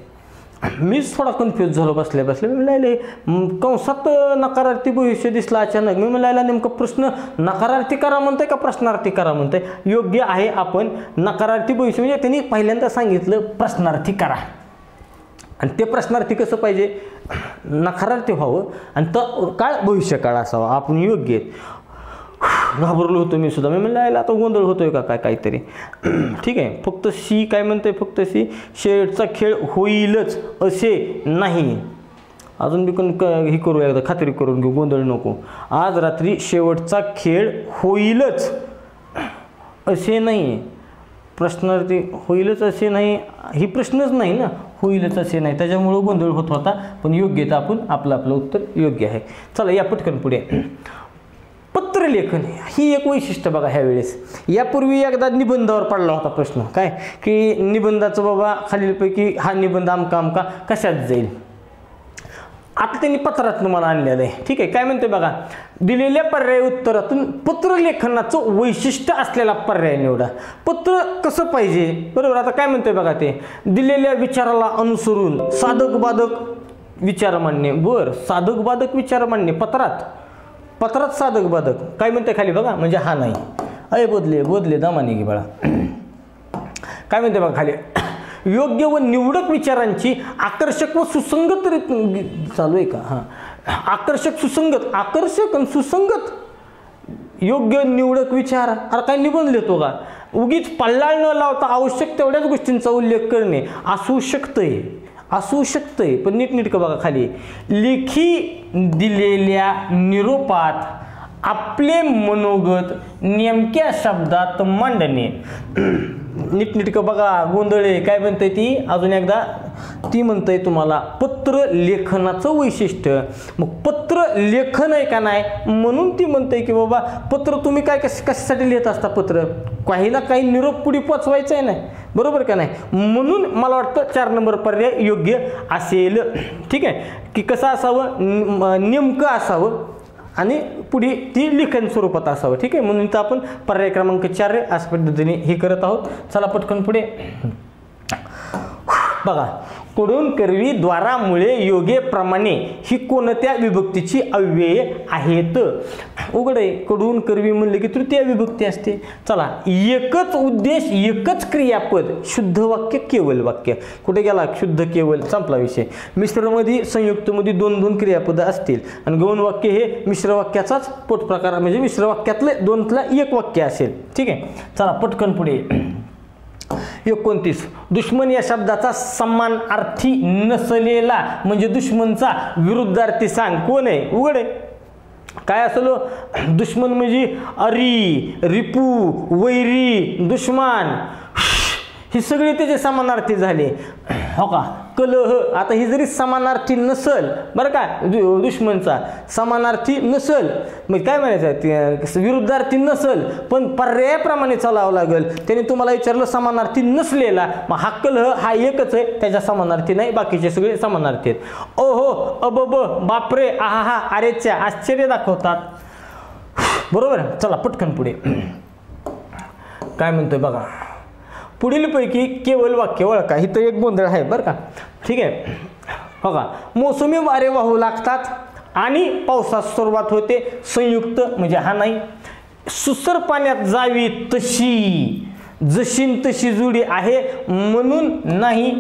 मीच थोडा कन्फ्यूज झालो बसल्या बसल्या. मी म्हणलं कंसात नकारार्थी भविष्य दिसला अचानक. मी म्हणलं नेमका प्रश्न नकारार्थी करा म्हणतोय का प्रश्नार्थी करा म्हणतोय. योग्य आहे, आपण नकारार्थी भविष्य म्हणजे त्यांनी पहिल्यांदा सांगितलं प्रश्नार्थी करा, आणि ते प्रश्नार्थी कसं पाहिजे, नकारार्थी व्हावं, आणि तो काळ भविष्यकाळ असावा. आपण योग्य आहेत. घाबरलो होतो मी सुद्धा. मी म्हणलं आता गोंधळ होतोय का काय काहीतरी. ठीक आहे, फक्त सी काय म्हणतंय, फक्त सी शेवटचा खेळ होईलच असे नाही. अजून बी हे करू, एकदा खात्री करून घेऊ, गोंधळ नको. आज रात्री शेवटचा खेळ होईलच असे नाही. प्रश्नार्थी होईलच असे नाही, ही प्रश्नच नाही ना, होईलच असे नाही, त्याच्यामुळं गोंधळ होत होता. पण योग्य तर आपण आपलं उत्तर योग्य आहे. चला या पटकन पुढे. पत्रलेखन ही एक वैशिष्ट्य बघा ह्या वेळेस. यापूर्वी एकदा निबंधावर पडला होता प्रश्न, काय की निबंधाचं बाबा खालीलपैकी हा निबंध आमका आमका कशात जाईल. आता त्यांनी पत्रात मला आणलेलं आहे. ठीक आहे, काय म्हणते बघा, दिलेल्या पर्याय उत्तरातून पत्रलेखनाचं वैशिष्ट्य असलेला पर्याय निवडा. पत्र कसं पाहिजे, बरोबर. आता काय म्हणते बघा, ते दिलेल्या विचाराला अनुसरून साधक बाधक विचार मांडणे. बरं, साधक बाधक विचार मांडणे पत्रात साधक बाधक काय म्हणते खाली बघा, म्हणजे हा नाही. अय बोधले दामाने की बाळा. काय म्हणते बघा खाली, योग्य व निवडक विचारांची आकर्षक व सुसंगत चालू आहे का, हां, आकर्षक आणि सुसंगत योग्य निवडक विचार. अरे काय निबंध लिहितो का, उगीच पल्लाळ न लावता आवश्यक तेवढ्याच गोष्टींचा उल्लेख करणे असू शकतंय. पण नीटनेटकं बघा खाली, लेखी दिलेल्या निरोपात आपले मनोगत नेमक्या शब्दात मांडणे. नीटनेटकं बघा, गोंधळे काय म्हणते ती, अजून एकदा ती म्हणतंय तुम्हाला पत्र लेखनाचं वैशिष्ट्य. मग पत्र लेखन आहे का नाही, म्हणून ती म्हणते की बाबा पत्र तुम्ही काय कशासाठी लिहित असता, पत्र काही ना काही निरोप पुढे पोचवायचं आहे ना, बरोबर का नाही. म्हणून मला वाटतं 4 नंबर पर्याय योग्य असेल. ठीक आहे, की कसं असावं, नेमकं असावं आणि पुढे ती लिखन स्वरूपात असावं. ठीक आहे, म्हणून तर आपण पर्याय क्रमांक 4 अशा पद्धतीने हे करत आहोत. चला पटकन पुढे बघा. कडून करवी द्वारामुळे योगेप्रमाणे ही कोणत्या विभक्तीची अव्यये आहेत. उघड आहे, कडून करवी म्हणले की तृतीय विभक्ती असते. चला, एकच उद्देश एकच क्रियापद शुद्ध वाक्य केवल वाक्य. कुठे गेला शुद्ध केवल, संपला विषय. मिश्रमध्ये संयुक्तमध्ये 2-2 क्रियापद असतील आणि गौण वाक्य हे मिश्र वाक्याचाच पोटप्रकार, म्हणजे मिश्र वाक्यातले 2तला 1 वाक्य असेल. ठीक आहे, चला पटकन पुढे. 29 दुश्मन या शब्दाचा समानार्थी नसलेला म्हणजे दुश्मनचा विरुद्धार्थी सांग. कोण आहे, उघड आहे. काय असलो, दुश्मन म्हणजे अरी, रिपू, वैरी, दुश्मन, ही सगळी त्याचे समानार्थी झाले. हो का, कलह. आता ही जरी समानार्थी नसल, बरं का, दुश्मनचा समानार्थी नसल, मग काय म्हणायचं, विरुद्धार्थी नसल, पण पर्यायाप्रमाणे चालावं लागेल. त्याने तुम्हाला विचारलं समानार्थी नसलेला, मग हा कलह हा एकच आहे, त्याच्या समानार्थी नाही, बाकीचे सगळे समानार्थी आहेत. ओहो, अबब, बापरे, आहा, अरेच्या, आश्चर्य दाखवतात. बरोबर. चला पटकन पुढे. काय म्हणतोय बघा, पुढीलपैकी केवळ वाक्य ओळखा. ही तर एक गोंधळ आहे बरं का. ठीक आहे, बघा, मोसमी वारे वाहू लागतात आणि पावसास सुरुवात होते. संयुक्त म्हणजे हा नाही. सुसर पाण्यात जावी तशी, जशीन तशी जुडी आहे म्हणून नाही.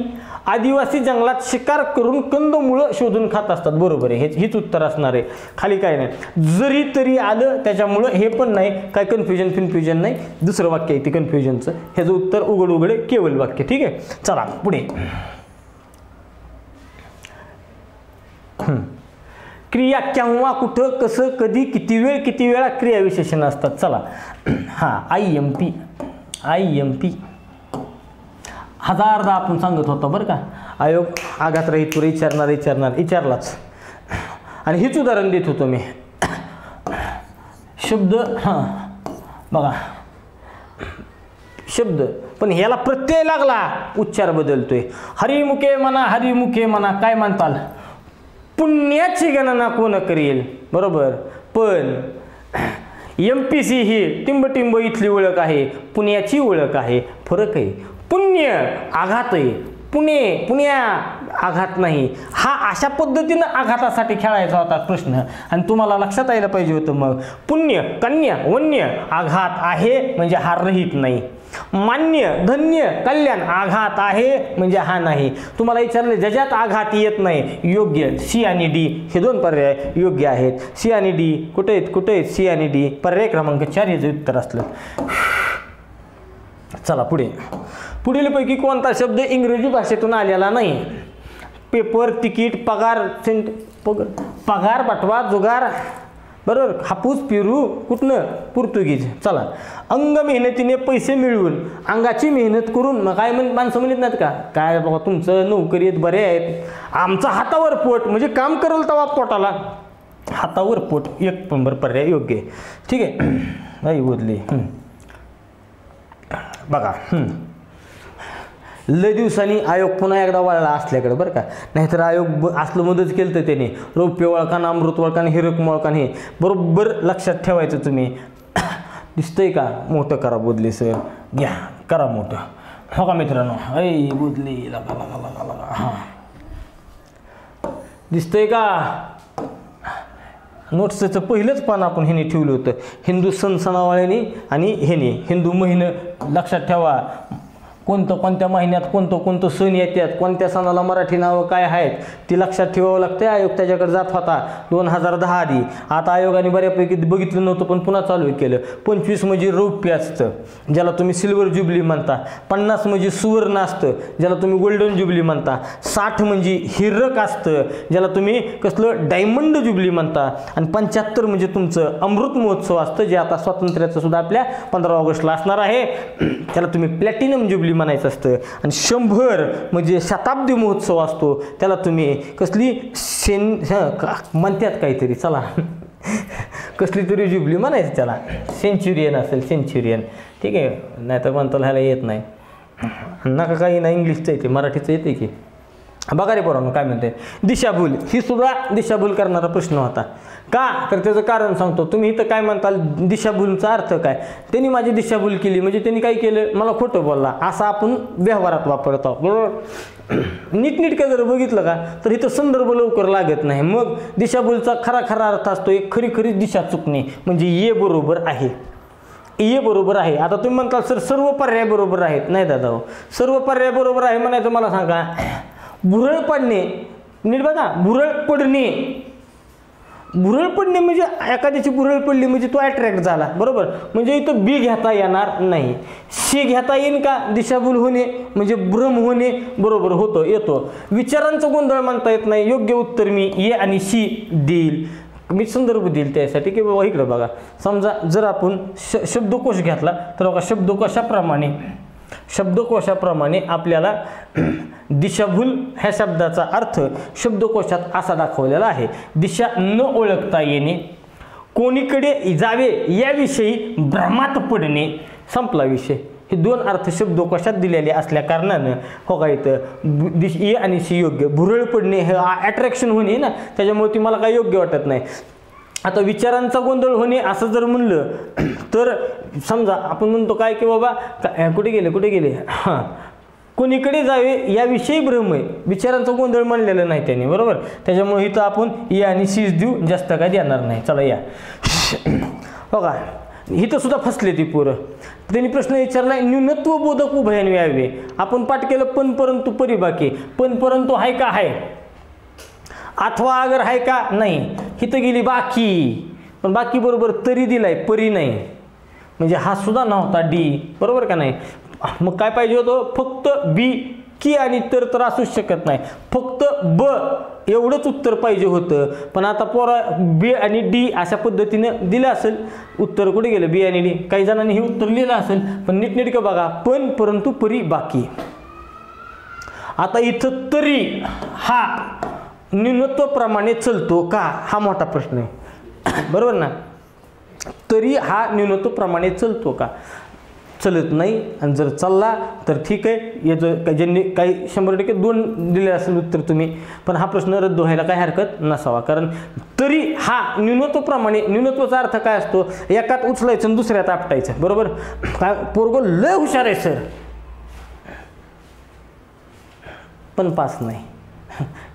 आदिवासी जंगलात शिकार करून कंदमुळं शोधून खात असतात. बरोबर आहे, हेच उत्तर असणार आहे. खाली काय नाही, जरी तरी आलं, त्याच्यामुळं हे पण नाही. काय कन्फ्युजन नाही. दुसरं वाक्य आहे ते कन्फ्युजनचं, ह्याचं उत्तर उघड केवळ वाक्य. ठीक आहे, चला पुढे. क्रिया केव्हा, कुठं, कसं, कधी, किती वेळा क्रियाविशेषण असतात. चला, हां, IMP हजारदा आपण सांगत होतो बरं का. आयोग आघात रहित विचारलाच, आणि हेच उदाहरण देत होतो मी. शब्द, हां बघा, शब्द, पण ह्याला प्रत्यय लागला, उच्चार बदलतोय. हरिमुखे म्हणा, काय म्हणताल, पुण्याची गणना कोण करेल, बरोबर. पण MPC ही टिंब इथली ओळख आहे, पुण्याची ओळख आहे, फरक आहे. पुण्य आघात आहे, पुण्या आघात नाही. हा अशा पद्धतीनं आघातासाठी खेळायचा होता प्रश्न आणि तुम्हाला लक्षात यायला पाहिजे होतं. मग पुण्य कन्या वन्य आघात आहे म्हणजे हा रहित नाही. मान्य धन्य कल्याण आघात आहे म्हणजे हा नाही. तुम्हाला विचारले ज्याच्यात आघात येत नाही योग्य सी आणि डी हे दोन पर्याय योग्य आहेत. सी आणि डी कुठे आहेत सी आणि डी पर्याय क्रमांक 4 याचं उत्तर असलं. चला पुढीलपैकी कोणता शब्द इंग्रजी भाषेतून आलेला नाही. पेपर तिकीट पगार बटवा जुगार बरोबर. हापूस पेरू कुठनं पोर्तुगीज. चला अंग मेहनतीने पैसे मिळवून अंगाची मेहनत करून मग काय माणसं म्हणत नाहीत का काय बाबा तुमचं नोकरीत बरे आहेत आमचं हातावर पोट म्हणजे काम करल तवा पोटाला हातावर पोट 1 नंबर पर्याय योग्य आहे. ठीक आहे नाही बोलली बघा. लय दिवसांनी आयोग पुन्हा एकदा वळला असल्याकडे बरं का. नाहीतर आयोग असलं मदत केलं तर त्याने रौप्य वळकान अमृत वळकान हिरक वळकान हे बरोबर लक्षात ठेवायचं तुम्ही. दिसतंय का मोठं करा बोधले सर घ्या करा मोठं. हो का मित्रांनो ऐ बोधले लगा हां दिसतंय का. नोट्सचं पहिलंच पान आपण ह्याने ठेवलं होतं हिंदू सण सणावाळ्याने आणि ह्याने हिंदू महिनं लक्षात ठेवा. कोणत्या महिन्यात कोणतं सण येतात कोणत्या सणाला मराठी नावं काय आहेत ती लक्षात ठेवावं लागतं. आयोग त्याच्याकडे जात होता 2010 आधी. आता आयोगाने बऱ्यापैकी बघितलं नव्हतं पण पुन्हा चालू केलं. 25 म्हणजे रौप्य असतं ज्याला तुम्ही सिल्वर जुबली म्हणता. 50 म्हणजे सुवर्ण असतं ज्याला तुम्ही गोल्डन जुबली म्हणता. 60 म्हणजे हिरक असतं ज्याला तुम्ही कसलं डायमंड जुबली म्हणता. आणि 75 म्हणजे तुमचं अमृत महोत्सव असतं जे आता स्वातंत्र्याचं सुद्धा आपल्या 15 ऑगस्टला असणार आहे. त्याला तुम्ही प्लॅटिनम जुबली म्हणायचं असतं. आणि 100 म्हणजे शताब्दी महोत्सव असतो त्याला तुम्ही कसली म्हणतात काहीतरी चला कसली तरी जुबली म्हणायचं त्याला सेंच्युरियन असेल सेंच्युरियन. ठीक आहे नाही तर म्हणता लिहायला येत नाही नका काही नाही इंग्लिशचं येते मराठीचं येते की. बघा रे पोरांनो काय म्हणते दिशाभूल ही सुद्धा दिशाभूल करणारा प्रश्न होता. का तर त्याचं कारण सांगतो. तुम्ही इथं काय म्हणताल दिशाभूलचा अर्थ काय. त्यांनी माझी दिशाभूल केली म्हणजे त्यांनी काय केलं मला खोटं बोलला असं आपण व्यवहारात वापरतो बरोबर. नीटनीटकं जर बघितलं का तर इथं संदर्भ लवकर लागत नाही. मग दिशाभूलचा खरा अर्थ असतो एक खरी दिशा चुकणे म्हणजे ये बरोबर आहे. ये बरोबर आहे. आता तुम्ही म्हणताल सर सर्व पर्याय बरोबर आहेत. नाही दादा सर्व पर्याय बरोबर आहे म्हणायचं मला सांगा. भुरळ पडणे नीट बघा भुरळ पडणे म्हणजे एखाद्याची भुरळ पडली म्हणजे तो अट्रॅक्ट झाला बरोबर. म्हणजे इथं बी घेता येणार नाही. सी घेता येईल का दिशाभूल होणे म्हणजे भ्रम होणे बरोबर होतो येतो. विचारांचा गोंधळ म्हणता येत नाही. योग्य उत्तर मी ए आणि सी देईल. मी संदर्भ देईल त्यासाठी की बाबा इकडं बघा. समजा जर आपण शब्दकोश घेतला तर बघा शब्दकोशाप्रमाणे आपल्याला दिशाभूल ह्या शब्दाचा अर्थ शब्दकोशात असा दाखवलेला आहे. दिशा न ओळखता येणे कोणीकडे जावे याविषयी भ्रमात पडणे संपला विषय. हे 2 अर्थ शब्दकोशात दिलेले असल्या कारणानं हो का इथं ए आणि सी योग्य. भुरळ पडणे हे अट्रॅक्शन होणे ना त्याच्यामुळे ती मला काही योग्य वाटत नाही. आता विचारांचा गोंधळ होणे असं जर म्हणलं तर समजा आपण म्हणतो काय की बाबा कुठे गेले हां कोणीकडे जावे याविषयी भ्रम आहे. विचारांचा गोंधळ मांडलेला नाही त्याने बरोबर. त्याच्यामुळे इथं आपण ए आणि सीच देऊ जास्त काय देणार नाही. चला या बघा इथं सुद्धा फसले ती पोरं. त्यांनी प्रश्न विचारला न्यूनत्व बोधक उभयान्वये यावे. आपण पाठ केलं पण परंतु परिबाकी. पण परंतु आहे का आहे अथवा अगर आहे का नाही. इथं गेली बाकी पण बाकी बरोबर तरी दिलाय परी नाही म्हणजे हा सुद्धा नव्हता डी बरोबर का नाही. मग काय पाहिजे होतं फक्त बी की आणि तर असूच शकत नाही. फक्त ब एवढंच उत्तर पाहिजे होतं. पण आता पोरा बी आणि डी अशा पद्धतीनं दिलं असेल. उत्तर कुठे गेलं बी आणि डी. काही जणांनी हे उत्तर लिहिलं असेल पण नीटनेटकं बघा पण परंतु परी बाकी. आता इथं तरी हा न्यूनत्वाप्रमाणे चलतो का हा मोठा प्रश्न आहे बरोबर ना. तरी हा न्यूनत्वाप्रमाणे चलतो का चलत नाही. आणि जर चालला तर ठीक आहे. याचं ज्यांनी काही 100% 2 दिले असेल उत्तर तुम्ही पण हा प्रश्न रद्द व्हायला काही हरकत नसावा. कारण तरी हा न्यूनत्वाप्रमाणे न्यूनत्वाचा अर्थ काय असतो एकात उचलायचं आणि दुसऱ्यात आपटायचं बरोबर. काय पोरगं लय हुशार आहे सर पण पास नाही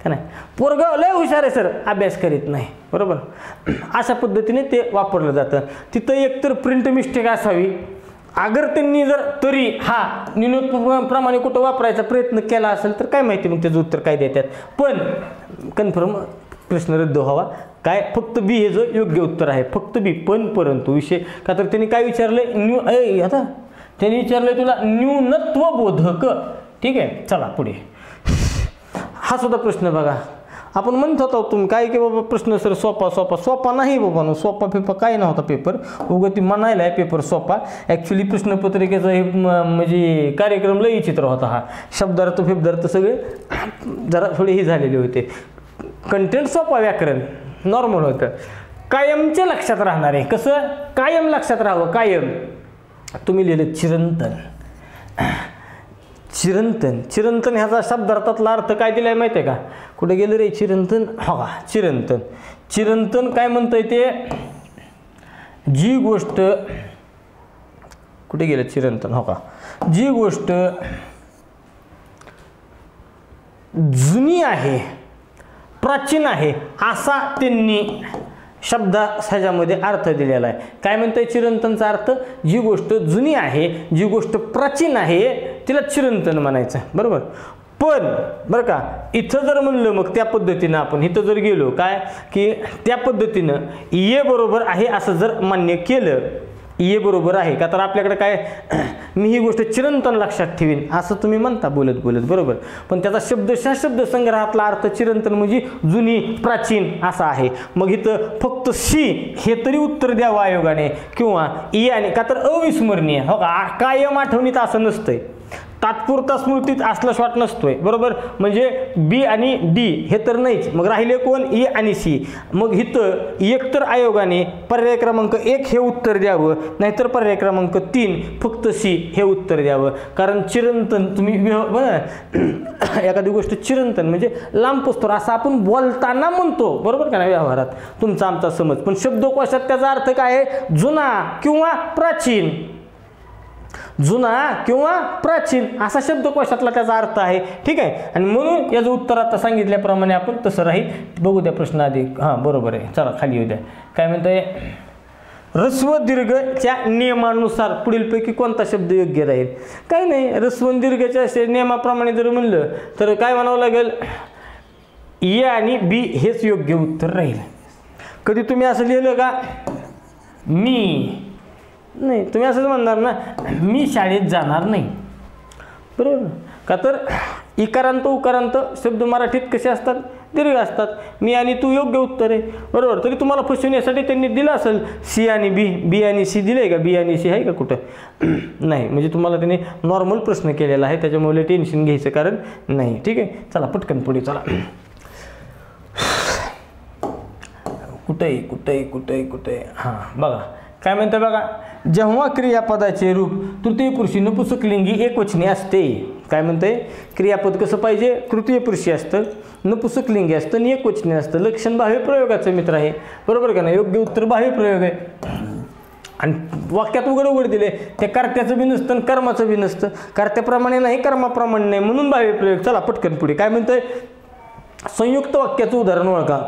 का नाही. पोरगं लय हुशार आहे सर, अभ्यास करीत नाही, बरोबर. अशा पद्धतीने ते वापरलं जातं. तिथं एकतर प्रिंट मिस्टेक असावी, अगर त्यांनी जर तरी हा नियमितप्रमाणे कुठं वापरायचा प्रयत्न केला असेल तर काय माहिती मग त्याचं उत्तर काय देतात. पण कन्फर्म प्रश्न रद्द व्हावा. काय फक्त बी हे जो योग्य उत्तर आहे, फक्त बी. पण परंतु विषय का तर त्यांनी काय विचारलंय आता त्यांनी विचारलंय तुला न्यूनत्व बोधक. ठीक आहे, चला पुढे. हा सुद्धा प्रश्न बघा. आपण म्हणत होतो तुम्ही काय की बाबा प्रश्न सर सोपा सोपा सोपा नाही बाबा, सोपा पेपर काय नव्हता पेपर, उगं ती म्हणायला आहे पेपर सोपा. ॲक्च्युली प्रश्नपत्रिकेचा हे म्हणजे कार्यक्रम लई चित्र होता. हा शब्दार्थ फिब्दार्थ सगळे जरा थोडे हे झालेले होते. कंटेंट सोपा, व्याकरण नॉर्मल होतं. कायमचे लक्षात राहणार आहे. कसं कायम लक्षात राहावं. कायम तुम्ही लिहिलं चिरंतन. चिरंतन, चिरंतन ह्याचा शब्दार्थातला अर्थ काय दिलाय माहिती आहे का? कुठे गेलं रे चिरंतन? हो का, चिरंतन. चिरंतन काय म्हणतंय ते, जी गोष्ट, कुठे गेलं चिरंतन? हो का, जी गोष्ट जुनी आहे, प्राचीन आहे, असा त्यांनी ह्याच्यामध्ये अर्थ दिलेला आहे. काय म्हणतंय चिरंतनचा अर्थ? जी गोष्ट जुनी आहे, जी गोष्ट प्राचीन आहे तिला चिरंतन म्हणायचं, बरोबर. पण बरं का, इथं जर म्हणलं मग त्या पद्धतीनं आपण इथं जर गेलो काय की त्या पद्धतीनं ये बरोबर आहे असं जर मान्य केलं, ये बरोबर आहे का, तर आपल्याकडे काय मी ही गोष्ट चिरंतन लक्षात ठेवीन असं तुम्ही म्हणता बोलत बोलत, बरोबर. पण त्याचा शब्द संग्रहातला अर्थ चिरंतन म्हणजे जुनी, प्राचीन असा आहे. मग इथं फक्त सी हे तरी उत्तर द्यावं आयोगाने, किंवा ई आणि का तर अविस्मरणीय. हो का, कायम आठवणीत असं नसतंय, तात्पुरता स्मृतीत असला शॉट नसतोय, बरोबर. म्हणजे बी आणि डी हे तर नाहीच, मग राहिले कोण? ई आणि सी. मग इथं एकतर आयोगाने पर्याय क्रमांक 1 हे उत्तर द्यावं, नाहीतर पर्याय क्रमांक 3 फक्त सी हे उत्तर द्यावं. कारण चिरंतन तुम्ही एखादी गोष्ट चिरंतन म्हणजे लांब पुस्तक असं आपण बोलताना म्हणतो, बरोबर का नाही व्यवहारात, तुमचा आमचा समज. पण शब्दकोशात त्याचा अर्थ काय आहे? जुना किंवा प्राचीन. जुना किंवा प्राचीन असा शब्दकोशातला त्याचा अर्थ आहे. ठीक आहे, आणि म्हणून याचं उत्तर आता सांगितल्याप्रमाणे आपण तसं राहील. बघू द्या प्रश्न आधी. हां बरोबर आहे, चला खाली येऊ द्या. काय म्हणतंय? ऱ्हस्व दीर्घच्या नियमानुसार पुढीलपैकी कोणता शब्द योग्य राहील? काही नाही, ऱ्हस्व दीर्घच्या नियमाप्रमाणे जर म्हणलं तर काय म्हणावं लागेल? ए आणि बी हेच योग्य उत्तर राहील. कधी तुम्ही असं लिहिलं का मी नाही, तुम्ही असंच म्हणणार ना मी शाळेत जाणार नाही, बरोबर. का तर इकारांत उकारांत शब्द मराठीत कसे असतात? दीर्घ असतात. मी आणि तू योग्य उत्तर आहे, बरोबर. तरी तुम्हाला फसवण्यासाठी त्यांनी दिलं असेल सी आणि बी, बी आणि सी दिले का? बी आणि सी आहे का कुठं? नाही, म्हणजे तुम्हाला त्यांनी नॉर्मल प्रश्न केलेला आहे, त्याच्यामुळे टेन्शन घ्यायचं कारण नाही. ठीक आहे, चला पटकन पुढे चला. कुठे हां बघा काय म्हणतं बघा. जेव्हा क्रियापदाचे रूप तृतीय पुरुषी नपुंसकलिंगी एकवचनी असते, काय म्हणते? क्रियापद कसं पाहिजे? तृतीय पुरुषी असतं, नपुंसकलिंगी असतं आणि एकवचनी असतं. लक्षण बाह्य प्रयोगाचं मित्र आहे, बरोबर का नाही? योग्य उत्तर बाह्य प्रयोग आहे. आणि वाक्यात उघड दिले, त्या कर्त्याचं बी नसतं आणि कर्माचं बी नसतं. कर्त्याप्रमाणे नाही, कर्माप्रमाणे नाही, म्हणून बाह्य प्रयोग. चला पटकन पुढे. काय म्हणतंय? संयुक्त वाक्याचं उदाहरण ओळखा.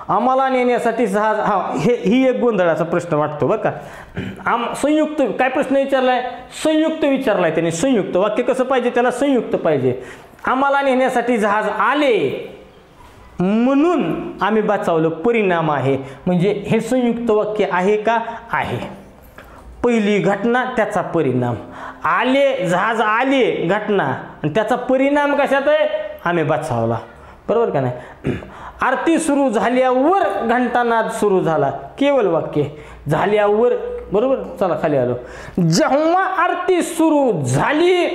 आम्हाला नेण्यासाठी जहाज, ही एक गोंधळाचा प्रश्न वाटतो बरं का. संयुक्त काय प्रश्न विचारलाय? संयुक्त विचारलाय त्याने. संयुक्त वाक्य कसं पाहिजे? त्याला संयुक्त पाहिजे. आम्हाला नेण्यासाठी जहाज आले म्हणून आम्ही बचावलं, परिणाम आहे. म्हणजे हे संयुक्त वाक्य आहे का? आहे. पहिली घटना त्याचा परिणाम, आले जहाज आले घटना आणि त्याचा परिणाम कशात आहे? आम्ही बचावला, बरोबर का नाही? आरती सुरू झाल्यावर घंटानाद सुरू झाला, केवळ वाक्य झाल्यावर, बरोबर. चला खाली आलो. जेव्हा आरती सुरू झाली,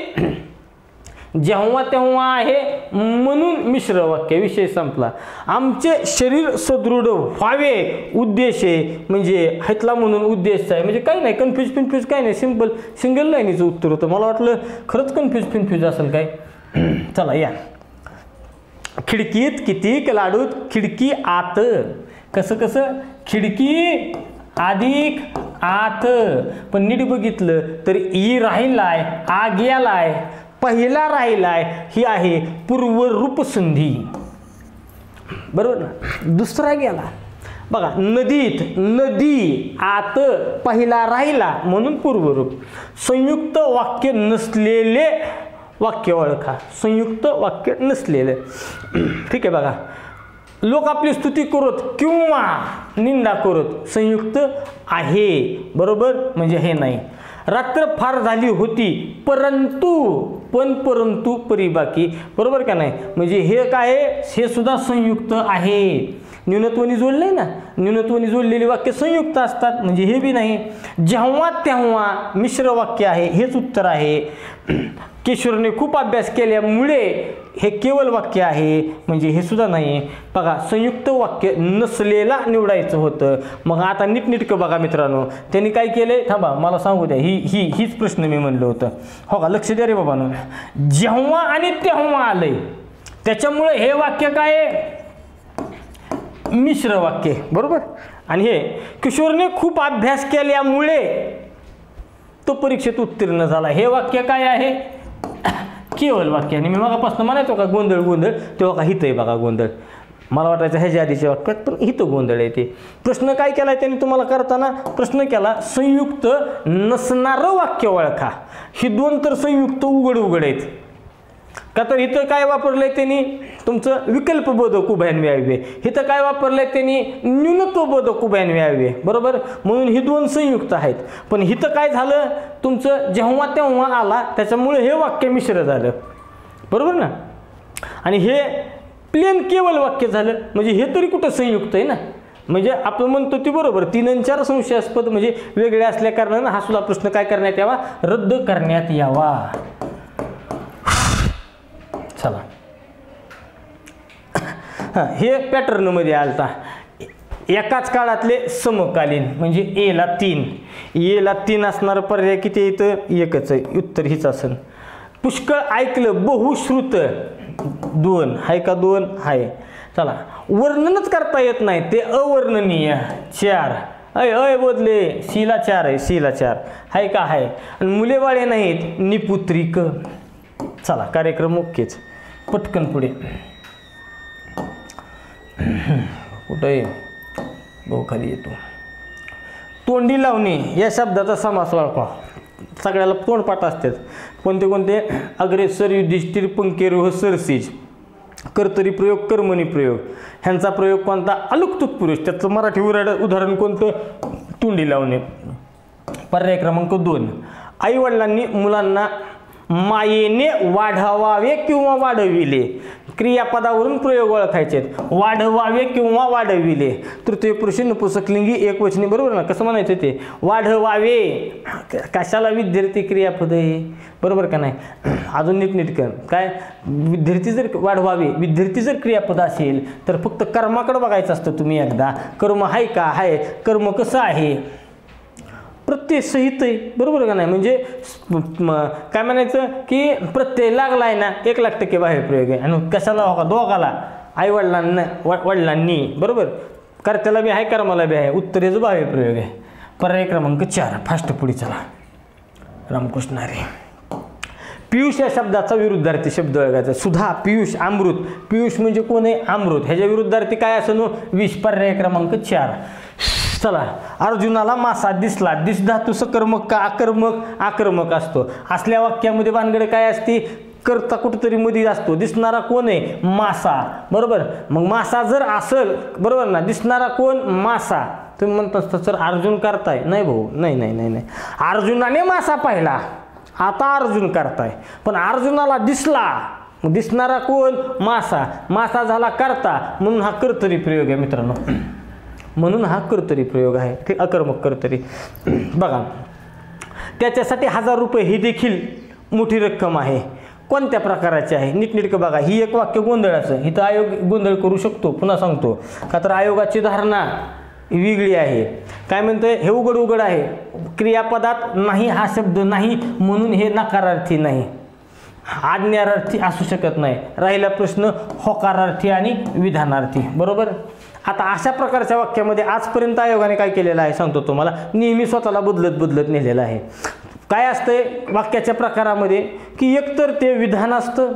जेव्हा तेव्हा आहे म्हणून मिश्र वाक्य, विषय संपला. आमचे शरीर सदृढ व्हावे उद्देश आहे, म्हणजे हतला म्हणून उद्देश आहे. म्हणजे काही नाही, कन्फ्यूज काही नाही, सिंपल सिंगल लाईनीचं उत्तर होतं. मला वाटलं खरंच कन्फ्यूज असेल काय. चला या. खिडकीत कितीक लाडूत खिडकी आत. कसं खिडकी अधिक आत. पण नीट बघितलं तर ई राहिलाय, आ गेलाय, पहिला राहिलाय ही आहे पूर्वरूप संधी, बरोबर ना. दुसरा गेला बघा, नदीत, नदी आत पहिला राहिला म्हणून पूर्वरूप. संयुक्त वाक्य नसलेले वाक्य ओळखा, संयुक्त वाक्य नसलेले. ठीक आहे बघा, लोक आपली स्तुती करत किंवा निंदा करत, संयुक्त आहे, बरोबर, म्हणजे हे नाही. रात्र फार झाली होती परंतु, पण परंतु परिबाकी, बरोबर का नाही, म्हणजे हे काय, हे सुद्धा संयुक्त आहे. न्यूनत्वनी जोडले ना, न्यूनत्वनी जोडलेली वाक्य संयुक्त असतात, म्हणजे हे बी नाही. जेव्हा तेव्हा मिश्र वाक्य आहे, हेच उत्तर आहे. किशोरने खूप अभ्यास केल्यामुळे हे केवळ वाक्य आहे, म्हणजे हे सुद्धा नाही. बघा, संयुक्त वाक्य नसलेला निवडायचं होतं. मग आता नीटनेटकं बघा मित्रांनो, त्यांनी काय केलंय, थांबा मला सांगू द्या, हीच प्रश्न मी म्हणलं होतं. हो का, लक्ष द्या रे बाबांनो. जेव्हा आणि तेव्हा आलंय, त्याच्यामुळे हे वाक्य काय, मिश्र वाक्य, बरोबर. आणि हे किशोरने खूप अभ्यास केल्यामुळे तो परीक्षेत उत्तीर्ण झाला, हे वाक्य काय आहे, केवळ वाक्य. आणि मी मगापासून म्हणायचो का गोंधळ गोंधळ, तेव्हा का हितं आहे बघा गोंधळ. मला वाटायचं ह्याच्या आधीच्या वाक्यात, पण हितं गोंधळ आहे. ते प्रश्न काय केला त्यांनी तुम्हाला करताना, प्रश्न केला संयुक्त नसणारं वाक्य ओळखा. ही दोन तर संयुक्त उघड उघड आहेत का, तर इथं काय वापरलंय त्यांनी, तुमचं विकल्पबोधक उभयान्वयावे. इथं काय वापरलंय त्यांनी, न्यूनत्वबोधक उभयान्वयावे, बरोबर. म्हणून ही दोन संयुक्त आहेत. पण इथं काय झालं, तुमचं जेव्हा तेव्हा आला, त्याच्यामुळे हे वाक्य मिश्र झालं, बरोबर ना. आणि हे प्लेन केवळ वाक्य झालं, म्हणजे हे तरी कुठं संयुक्त आहे ना. म्हणजे आपण म्हणतो ती बरोबर, 3 आणि 4 संशयास्पद म्हणजे वेगळे असल्या कारणानं हा सुद्धा प्रश्न काय करण्यात यावा, रद्द करण्यात यावा. चला, हे पॅटर्नमध्ये आलता. एकाच काळातले समकालीन म्हणजे एला 3, एला 3 असणारं पर्याय किती इथं, एकच आहे, उत्तर हीच असेल. पुष्कळ ऐकलं, बहुश्रुत 2 आहे का, 2 आहे. चला, वर्णनच करता येत नाही ते अवर्णनीय 4, अय बोधले, सीला 4 आहे, सीला 4 आहे का, आहे. आणि मुले बाळे नाहीत, निपुत्रिक. चला, कार्यक्रम ओकेच, पटकन पुढे. कुठं आहे भाऊ, खाली येतो. तोंडी लावणे या शब्दाचा समास ओळखा. सगळ्याला तोंडपाठ असतात. कोणते कोणते, अग्रेसर, युधिष्ठिर, पंकेरुह, सरसीज. कर्तरी प्रयोग, कर्मणी प्रयोग. ह्यांचा प्रयोग कोणता, अलुक तत्पुरुष. त्याचं मराठी उदाहरण कोणतं, तोंडी लावणे. पर्याय क्रमांक 2, आई वडिलांनी मुलांना मायेने वाढवावे किंवा वाढविले. क्रियापदावरून प्रयोग ओळखायचे, वाढवावे किंवा वाढविले. तृतीय पुरुष नपुंसकलिंगी एकवचनी, बरोबर ना. कसं म्हणायचं ते, वाढवावे, कशाला, विद्यार्थी क्रियापद आहे, बरोबर का नाही. अजून नीटनेटकं काय, विद्यार्थी जर वाढवावे, विद्यार्थी जर क्रियापद असेल तर फक्त कर्माकडे बघायचं असतं तुम्ही एकदा. कर्म आहे का, आहे. कर्म कसं आहे, प्रत्यय सहित आहे, बरोबर का नाही. म्हणजे काय म्हणायचं की प्रत्यय लागला आहे ना, 1,00,000% बाह्य प्रयोग आहे. आणि कशाला हो का, दोघाला, आई वडिलांनी, बरोबर. कर्त्याला बी आहे, कर्माला बी आहे, उत्तरेचं बाह्य प्रयोग आहे. पर्याय क्रमांक 4, फास्ट पुढे चला. रामकृष्ण हरी. पियुष या शब्दाचा विरुद्धार्थी शब्द ओळखायचा. सुधा, पियुष, अमृत. पियुष म्हणजे कोण आहे, अमृत. ह्याच्या विरुद्धार्थी काय असं, विष. पर्याय क्रमांक 4. चला, अर्जुनाला मासा दिसला. दिस धातू सकर्मक का आक्रमक, आक्रमक असतो. असल्या वाक्यामध्ये भानगड काय असते, करता कुठेतरी मध्ये असतो. दिसणारा कोण आहे, मासा, बरोबर. मग मासा जर असेल, बरोबर ना, दिसणारा कोण, मासा. तुम्ही म्हणता सर अर्जुन करताय, नाही भाऊ, नाही नाही नाही नाही. अर्जुनाने मासा पाहिला, आता अर्जुन करताय. पण अर्जुनाला दिसला, दिसणारा कोण, मासा. मासा झाला करता, म्हणून हा कर्तरी प्रयोग आहे मित्रांनो. म्हणून हा कर्तरी प्रयोग आहे, ते अकर्मक कर्तरी. बघा, त्याच्यासाठी 1000 रुपये ही देखील मोठी रक्कम आहे. कोणत्या प्रकाराची आहे, नीटनेटकं बघा. ही एक वाक्य गोंधळाचं, इथं आयोग गोंधळ करू शकतो. पुन्हा सांगतो का, तर आयोगाची धारणा वेगळी आहे. काय म्हणतोय, हे उघड उघड आहे. क्रियापदात नाही हा शब्द नाही, म्हणून हे नकारार्थी नाही, आज्ञार्थी असू शकत नाही. राहिला प्रश्न होकारार्थी आणि विधानार्थी, बरोबर. आता अशा प्रकारच्या वाक्यामध्ये आजपर्यंत आयोगाने काय केलेलं आहे सांगतो तुम्हाला, नेहमी स्वतःला बदलत नेलेलं आहे. काय असतंय वाक्याच्या प्रकारामध्ये की एकतर ते विधान असतं,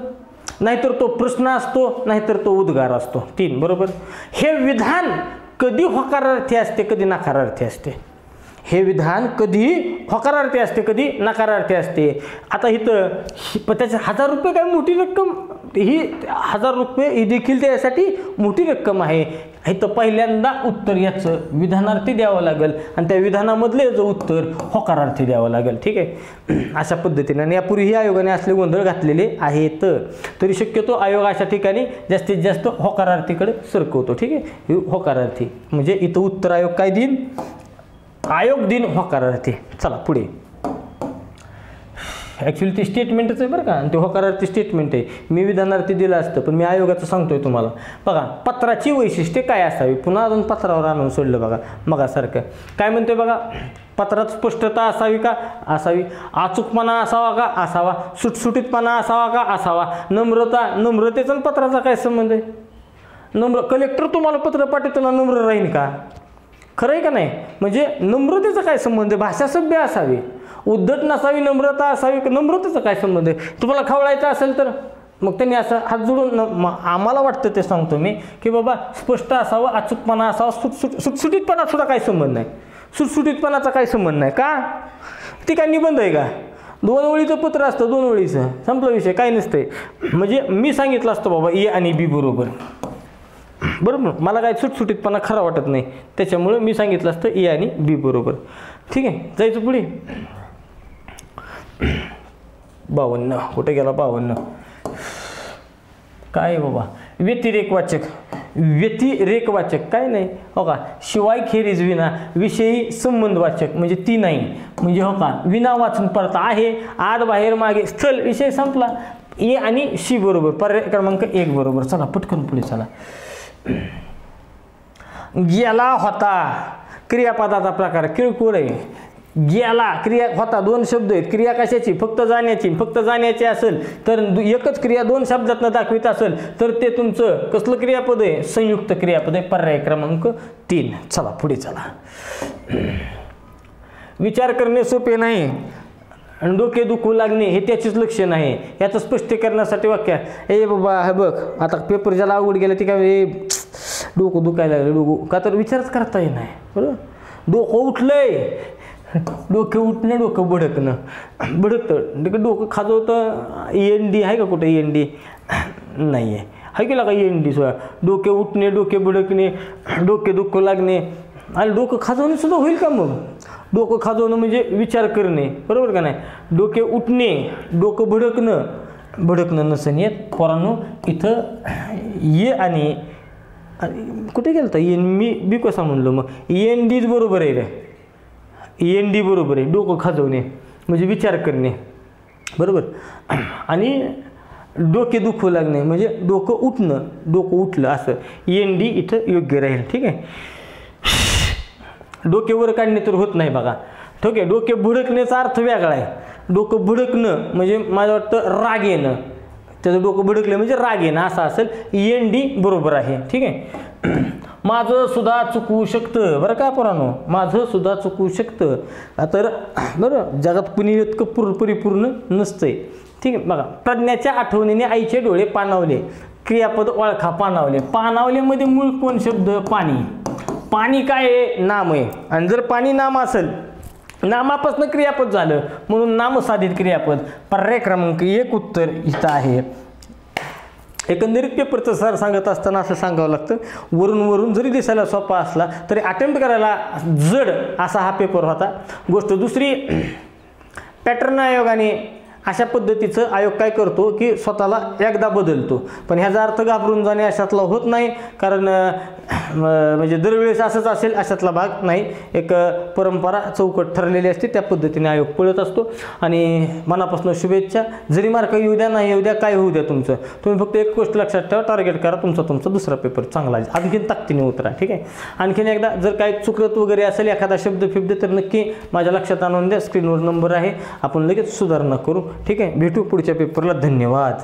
नाहीतर तो प्रश्न असतो, नाहीतर तो उद्गार असतो. 3 बरोबर. हे विधान कधी होकारार्थी असते, कधी नकारार्थी असते. हे विधान कधी होकारार्थी असते, कधी नकारार्थी असते. आता इथं त्याचे 1000 रुपये काय मोठी रक्कम, ही 1000 रुपये ही देखील त्यासाठी मोठी रक्कम आहे. इथं पहिल्यांदा उत्तर याचं विधानार्थी द्यावं लागेल आणि त्या विधानामधले जो उत्तर होकारार्थी द्यावं लागेल. ठीक आहे, अशा पद्धतीने. आणि यापूर्वीही आयोगाने असले गोंधळ घातलेले आहेत, तरी शक्यतो आयोग अशा ठिकाणी जास्तीत जास्त होकारार्थीकडे सरकवतो. ठीक आहे, होकारार्थी म्हणजे इथं उत्तर आयोग काय देईन, आयोग दिन होकारार्थी. चला पुढे. ॲक्च्युली ते स्टेटमेंटच आहे बरं का, आणि ते होकारार्थी स्टेटमेंट आहे. मी विधानार्थी दिलं असतं पण मी आयोगाचं सांगतोय तुम्हाला. बघा, पत्राची वैशिष्ट्ये काय असावी, पुन्हा अजून पत्रावर आणून सोडलं बघा मगासारखं. काय म्हणतोय बघा, पत्रात स्पष्टता असावी का, असावी. अचूकपणा असावा का, असावा. सुटसुटीतपणा असावा का, असावा. नम्रतेचा आणि पत्राचा काय संबंध आहे. कलेक्टर तुम्हाला पत्र पाठवताना नम्र राहील का, खरं आहे का नाही. म्हणजे नम्रतेचा काय संबंध आहे, भाषा सभ्य असावी, उद्धट नसावी, नम्रता असावी. नम्रतेचा काय संबंध आहे. तुम्हाला खवळायचं असेल तर मग त्यांनी असं हात जोडून आम्हाला वाटतं ते सांगतो मी की बाबा स्पष्ट असावं, अचूकपणा असावा. सुटसुटीतपणा सुद्धा काही संबंध नाही. सुटसुटीतपणाचा काही संबंध नाही का, ती काय निबंध आहे का. 2 ओळीचं पत्र असतं, 2 ओळीचं, संपला विषय, काही नसतंय. म्हणजे मी सांगितलं असतं बाबा ए आणि बी बरोबर, बरोबर. मला काय सुटसुटीतपणा खरा वाटत नाही, त्याच्यामुळे मी सांगितलं असतं ए आणि बी बरोबर. ठीक आहे, जायचं पुढे. 52 कुठे गेला 52. काय बाबा, व्यतिरेकवाचक. व्यतिरेकवाचक काय नाही हो का, शिवाय खेरीज विना, विषयी संबंधवाचक म्हणजे ती नाही. म्हणजे हो का, विना वाचून परत आहे, आत बाहेर मागे स्थल, विषय संपला. ए आणि शी बरोबर, पर्याय क्रमांक 1 बरोबर. चला पटकन पुढे चला. गेला होता, क्रियापदाचा प्रकार किरकोळ आहे. गेला क्रिया होता, 2 शब्द आहेत. क्रिया कशाची, फक्त जाण्याची. फक्त जाण्याची असेल तर एकच क्रिया 2 शब्दातनं दाखवित असेल तर ते तुमचं कसलं क्रियापद आहे, संयुक्त क्रियापद आहे. पर्याय क्रमांक 3. चला पुढे चला. विचार करणे सोपे नाही आणि डोके दुखू लागणे हे त्याचीच लक्षण आहे. याचं स्पष्टीकरणासाठी वाक्य, ए बाबा हे बघ, आता पेपर ज्याला अवघड गेला ती काय डोकं दुखायला लागलं, डोकं का तर विचारच करता येत नाही. बरोबर, डोकं उठलंय, डोकं उठणं, डोकं भडकणं, भडकतं, डोकं खाजवतं. END आहे का कुठं, END नाही आहे केला का END सोया. डोके उठणे, डोके भडकणे, डोके दुःख लागणे आणि डोकं खाजवणे सुद्धा होईल का. मग डोकं खाजवणं म्हणजे विचार करणे, बरोबर का नाही. डोके उठणे, डोकं भडकणं नसेल येत पोरांनो. इथं ये आणि कुठे गेलं तर मी बी कसा म्हणलो, मग ENDच बरोबर आहे रे. END बरोबर आहे. डोकं खाजवणे म्हणजे विचार करणे, बरोबर. आणि डोके दुखू लागणे म्हणजे डोकं उठणं, डोकं उठलं असं. END इथं योग्य राहील. ठीक आहे, डोके वर काढणे तर होत नाही बघा. ठीक आहे, डोके भडकण्याचा अर्थ वेगळा आहे. डोकं भडकणं म्हणजे मला वाटतं राग येणं, त्याचं डोकं भडकलं म्हणजे राग येणं असं असेल. END बरोबर आहे. ठीक आहे, माझं सुद्धा चुकवू शकतं, बरं का पोरांनो, माझं सुद्धा चुकवू शकतं. तर बरं, जगात कुणी इतकं परिपूर्ण नसतंय. ठीक आहे, बघा, प्रज्ञाच्या आठवणीने आईचे डोळे पाणावले. क्रियापद ओळखा, पाणावले. पाणावलेमध्ये मूळ कोण शब्द, पाणी. पाणी काय आहे, नाम आहे. आणि जर पाणी नाम असेल, नामापासून क्रियापद झालं म्हणून नामसाधित क्रियापद. पर्याय क्रमांक 1 उत्तर इथं आहे. एकंदरीत पेपरचं सर सांगत असताना असं सांगावं लागतं, वरून जरी दिसायला सोपा असला तरी अटेम्प्ट करायला जड असा हा पेपर होता. गोष्ट दुसरी, पॅटर्न आयोगाने अशा पद्धतीचं आयोग काय करतो की स्वतःला एकदा बदलतो. पण ह्याचा अर्थ घाबरून जाणे अशातला होत नाही, कारण म्हणजे दरवेळेस असंच असेल अशातला भाग नाही. एक परंपरा चौकट ठरलेली असते, त्या पद्धतीने आयोग पळत असतो. आणि मनापासून शुभेच्छा. जरी मार्क येऊ द्या नाही येऊ द्या, काय होऊ द्या तुमचं, तुम्ही फक्त एक गोष्ट लक्षात ठेवा, टार्गेट करा तुमचा दुसरा पेपर चांगला आहे, आणखीन ताकदीने उतरा. ठीक आहे, आणखीन एकदा जर काही चुकत वगैरे असेल, एखादा शब्द फिब्द, तर नक्की माझ्या लक्षात आणून द्या. स्क्रीनवर नंबर आहे, आपण लगेच सुधारणा करू. ठीक आहे, भेटू पुढच्या पेपरला. धन्यवाद.